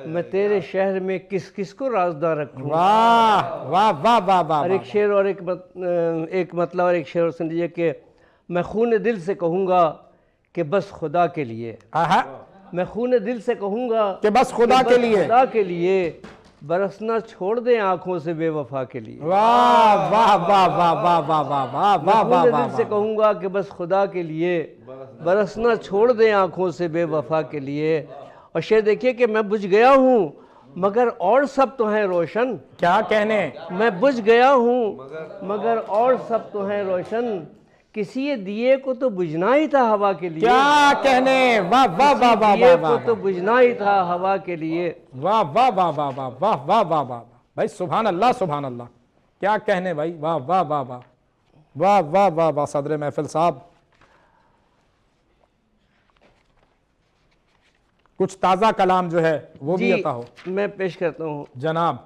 میں تیرے شہر میں کس کس کو رازدار رکھوں. واہ واہ واہ واہ واہ. اور ایک شعر اور ایک مطلب اور ایک شعر سن لیجیے کہ میں خون دل سے کہوں گا کہ بس خدا کے لیے، میں خون دل سے کہوں گا کہ بس خدا کے لیے، خدا کے لیے برسنا چھوڑ دیں آنکھوں سے بے وفا کے لیے. واہ واہ واہ واہ واہ واہ واہ واہ واہ میں واہ دل سے کہوں گا کہ بس خدا کے لیے برسنا چھوڑ دیں آنکھوں سے بے وفا کے لیے. اور شعر دیکھیے کہ میں بجھ گیا ہوں مگر اور سب تو ہیں روشن. کیا کہنے، میں بجھ گیا ہوں مگر اور سب تو ہیں روشن، کسی دیے کو تو بجھنا ہی تھا ہوا کے لیے. کیا کہنے، واہ واہ واہ واہ دیے واہ کو تو بجھنا ہی تھا ہوا کے لیے. واہ واہ واہ واہ واہ واہ واہ واہ واہ بھائی، سبحان اللہ سبحان اللہ، کیا کہنے بھائی، واہ واہ واہ واہ واہ واہ واہ واہ. صدر محفل صاحب کچھ تازہ کلام جو ہے وہ بھی عطا ہو. میں پیش کرتا ہوں جناب.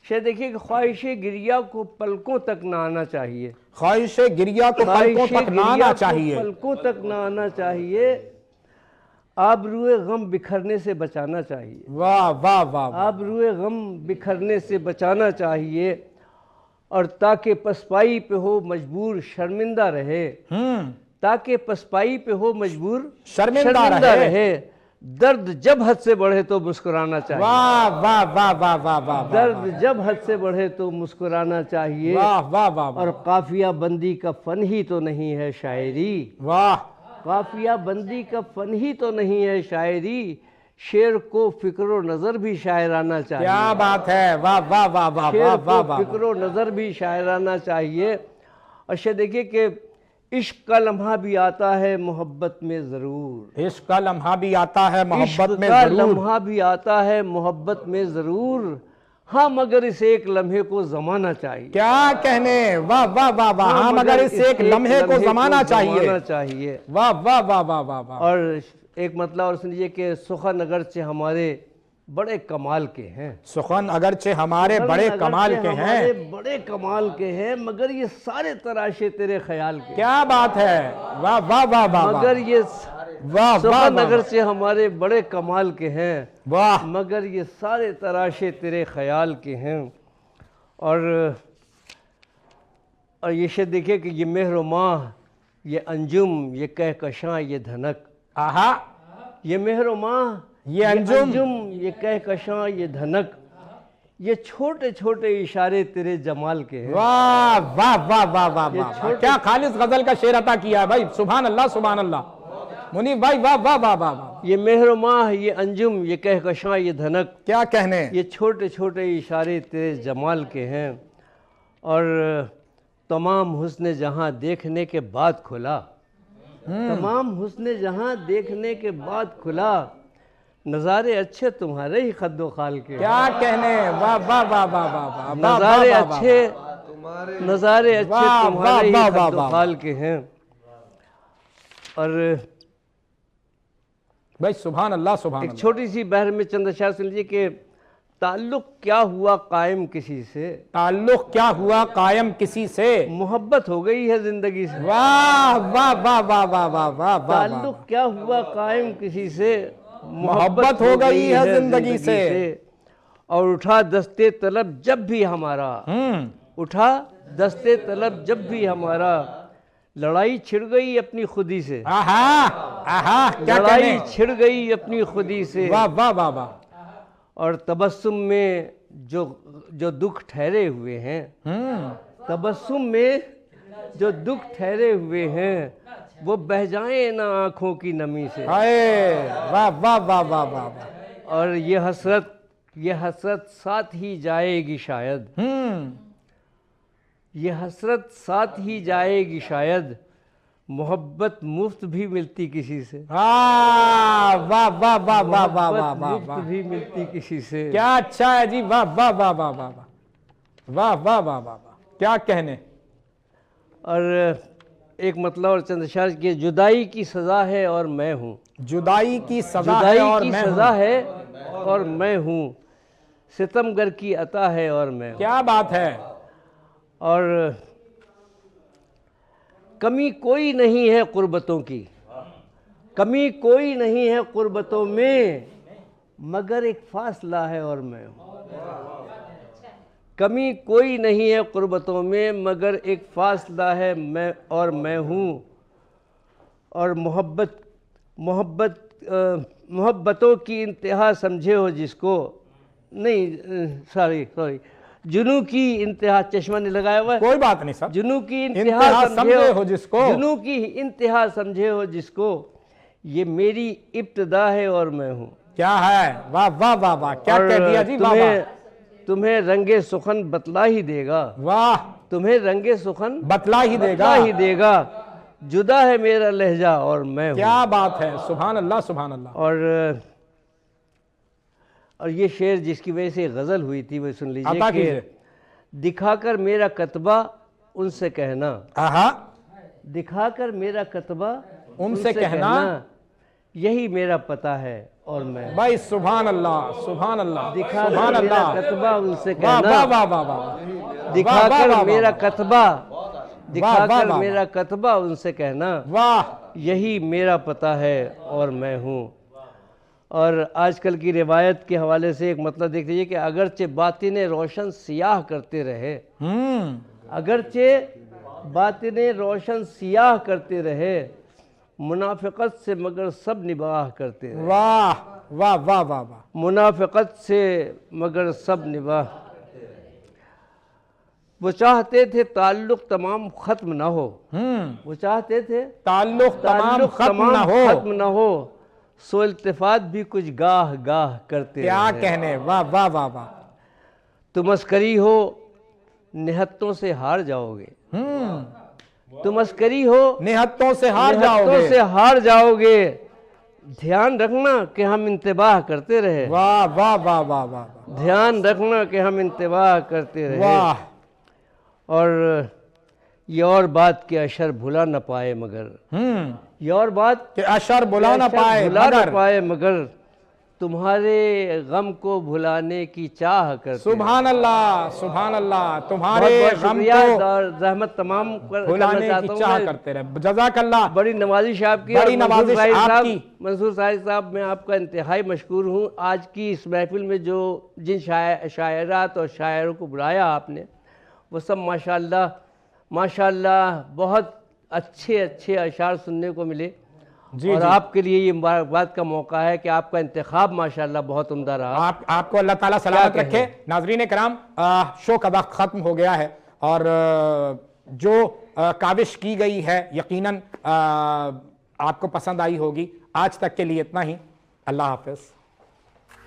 شاید دیکھیے کہ خواہش گریہ کو پلکوں تک نہ آنا چاہیے، خواہش گریہ کو پلکوں تک نہ آنا چاہیے، پلکوں تک نہ آنا چاہیے، آبروئے غم بکھرنے سے بچانا چاہیے. واہ واہ واہ. آبروئے غم بکھرنے سے بچانا چاہیے، اور تاکہ پسپائی پہ ہو مجبور شرمندہ رہے، تاکہ پسپائی پہ ہو مجبور شرمندہ رہے. درد جب حد سے بڑھے تو مسکرانا چاہیے. واہ واہ واہ واہ واہ واہ. درد جب حد سے بڑھے تو مسکرانا چاہیے. واہ واہ واہ. اور قافیہ بندی کا فن ہی تو نہیں ہے شاعری. واہ. قافیہ بندی کا فن ہی تو نہیں ہے شاعری، شعر کو فکر و نظر بھی شاعرانہ چاہیے. کیا بات ہے، واہ واہ واہ واہ. شعر کو فکر و نظر بھی شاعرانہ چاہیے. اور شاید دیکھیے کہ عشق کا لمحہ بھی آتا ہے محبت میں ضرور، عشق کا لمحہ بھی آتا ہے محبت میں عشق کا ضرور، لمحہ بھی آتا ہے محبت میں ضرور، ہاں مگر اس ایک لمحے کو زمانہ چاہیے. کیا کہنے، واہ واہ واہ واہ. ہاں مگر اس ایک لمحے کو زمانہ چاہیے. واہ واہ واہ واہ واہ. اور ایک مطلب اور سنیے کہ سخن اگرچہ ہمارے بڑے کمال کے ہیں، سخن اگرچہ ہمارے بڑے کمال کے ہیں، بڑے کمال کے ہیں، مگر یہ سارے تراشے تیرے خیال کے. کیا بات ہے، واہ واہ واہ واہ. مگر یہ واہ سخن اگرچہ ہمارے بڑے کمال کے ہیں، واہ، مگر یہ سارے تراشے تیرے خیال کے ہیں. اور یہ شعر دیکھیں کہ یہ مہر و ماہ، یہ انجم، یہ کہکشاں، یہ دھنک. آہا. یہ مہر و ماہ، یہ انجم، یہ کہکشاں، یہ دھنک، یہ چھوٹے چھوٹے اشارے تیرے جمال کے ہیں. واہ واہ واہ واہ واہ واہ. کیا خالص غزل کا شعر عطا کیا ہے بھائی، سبحان اللہ سبحان اللہ. منیف بھائی واہ واہ واہ واہ. یہ مہر و ماہ، یہ انجم، یہ کہکشاں، یہ دھنک، کیا کہنے، یہ چھوٹے چھوٹے اشارے تیرے جمال کے ہیں. اور تمام حسن جہاں دیکھنے کے بعد کھلا، تمام حسن جہاں دیکھنے کے بعد کھلا، نظارے اچھے تمہارے ہی خد و خال کے. کیا کہنے، واہ واہ واہ واہ واہ. نظارے اچھے تمہارے ہی خد و خال کے ہیں. اور بھائی سبحان اللہ سبحان اللہ. ایک چھوٹی سی بحر میں چند اشعار سن لیجیے کہ تعلق کیا ہوا قائم کسی سے، تعلق کیا ہوا قائم کسی سے، محبت ہو گئی ہے زندگی سے. واہ واہ واہ واہ واہ واہ واہ. تعلق کیا ہوا قائم کسی سے، محبت ہو گئی ہے زندگی سے. اور اٹھا دستے طلب جب بھی ہمارا، اٹھا دستے طلب جب بھی ہمارا، لڑائی چھڑ گئی اپنی خودی سے. آہا آہا. لڑائی چھڑ گئی اپنی خودی سے. واہ واہ واہ واہ. اور تبسم میں جو دکھ ٹھہرے ہوئے ہیں، تبسم میں جو دکھ ٹھہرے ہوئے ہیں، وہ بہہ جائیں نہ آنکھوں کی نمی سے. واہ واہ واہ واہ واہ. اور یہ حسرت یہ حسرت ساتھ ہی جائے گی شاید، یہ حسرت ساتھ ہی جائے گی شاید، محبت مفت بھی ملتی کسی سے، واہ واہ واہ واہ واہ واہ واہ محبت واہ مفت واہ، بھی ملتی کسی سے۔ کیا اچھا ہے جی، واہ واہ واہ واہ واہ واہ واہ واہ واہ واہ، کیا کہنے۔ اور ایک مطلب اور چند اشعار کہ جدائی کی سزا ہے اور میں ہوں، جدائی کی سزا ہے جدائی اور کی میں سزا ہوں۔ ہے اور میں ہوں، ستم گر کی عطا ہے اور میں ہوں، کیا بات ہے۔ اور کمی کوئی نہیں ہے قربتوں کی، کمی کوئی نہیں ہے قربتوں میں، مگر ایک فاصلہ ہے اور میں ہوں، کمی کوئی نہیں ہے قربتوں میں مگر ایک فاصلہ ہے میں اور میں ہوں، اور محبتوں کی انتہا سمجھے ہو جس کو، نہیں سوری جنوں کی انتہا، چشمہ نہیں لگایا ہوا ہے، کوئی بات نہیں صاحب، جنوں کی انتہا سمجھے ہو جس کو، جنوں کی انتہا سمجھے ہو جس کو، یہ میری ابتدا ہے اور میں ہوں۔ کیا ہے، واہ واہ واہ واہ، کیا کہہ دیا جی، واہ واہ، تمہیں رنگ سخن بتلا ہی دے گا، واہ، تمہیں رنگ سخن بتلا ہی دے گا، بتلا ہی دے گا، جدا ہے میرا لہجہ اور میں ہوں۔ کیا بات ہے، سبحان اللہ سبحان اللہ۔ اور یہ شعر جس کی وجہ سے غزل ہوئی تھی وہ سن لیجئے عطا کہ کیجئے۔ دکھا کر میرا کتبہ ان سے کہنا، آہا، دکھا کر میرا کتبہ ان سے کہنا، یہی میرا پتہ ہے اور میں، بھائی سبحان اللہ سبحان اللہ دکھا سبحان کر میرا اللہ، کتبہ ان سے واہ کہنا، واہ واہ واہ واہ، دکھا واہ کر واہ میرا واہ، کتبہ، دکھا واہ کر واہ میرا کتبہ ان سے کہنا، واہ، یہی میرا پتہ ہے اور میں ہوں۔ اور آج کل کی روایت کے حوالے سے ایک مطلب دیکھ لیجیے کہ اگرچہ باطنیں روشن سیاہ کرتے رہے، اگرچہ باطنیں روشن سیاہ کرتے رہے، منافقت سے مگر سب نباہ کرتے رہے، واہ واہ واہ واہ واہ، منافقت سے مگر سب نباہ، وہ چاہتے تھے تعلق تمام ختم نہ ہو، وہ چاہتے تھے تعلق تمام ختم نہ ہو، سو التفات بھی کچھ گاہ گاہ کرتے کیا رہے، کہنے، واہ واہ واہ واہ، تم عسکری ہو نہتوں سے ہار جاؤ گے، تم عسکری ہو نہتوں سے ہار جاؤ نہتوں گے، سے ہار جاؤ گے، دھیان رکھنا کہ ہم انتباہ کرتے رہے، واہ واہ واہ واہ واہ، دھیان رکھنا کہ ہم انتباہ کرتے رہے، واہ، اور یہ اور بات کہ اشر بھلا نہ پائے مگر، یہ اور بات کہ اشر بھلا نہ پائے بھلا نہ مگر، پائے مگر، تمہارے غم کو بھلانے کی چاہ کرتے، سبحان اللہ سبحان اللہ، تمہارے بہت بہت غم شکریہ کو اور زحمت تمام بھلانے کی چاہ کرتے رہے، جزاک اللہ، بڑی نوازش آپ کی، بڑی نوازش آپ کی، منصور صاحب صاحب میں آپ کا انتہائی مشکور ہوں۔ آج کی اس محفل میں جن شاعرات اور شاعروں کو بلایا آپ نے، وہ سب ماشاءاللہ بہت اچھے اشعار سننے کو ملے، اور آپ کے لیے یہ مبارکباد کا موقع ہے کہ آپ کا انتخاب ماشاءاللہ بہت عمدہ رہا۔ آپ کو اللہ تعالیٰ سلامت رکھے۔ ناظرین کرام، شو کا وقت ختم ہو گیا ہے، اور جو کاوش کی گئی ہے یقیناً آپ کو پسند آئی ہوگی۔ آج تک کے لیے اتنا ہی، اللہ حافظ۔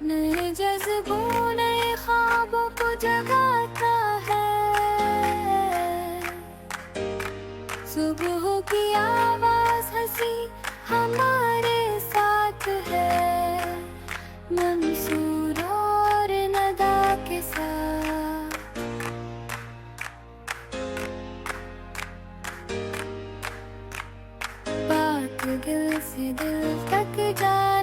نئے جذبوں نئے خوابوں کو جگاتا ہے، صبح کی آواز ہنسی ہمارے ساتھ ہے، منصور اور ندا کے ساتھ، پاک دل سے دل تک جائے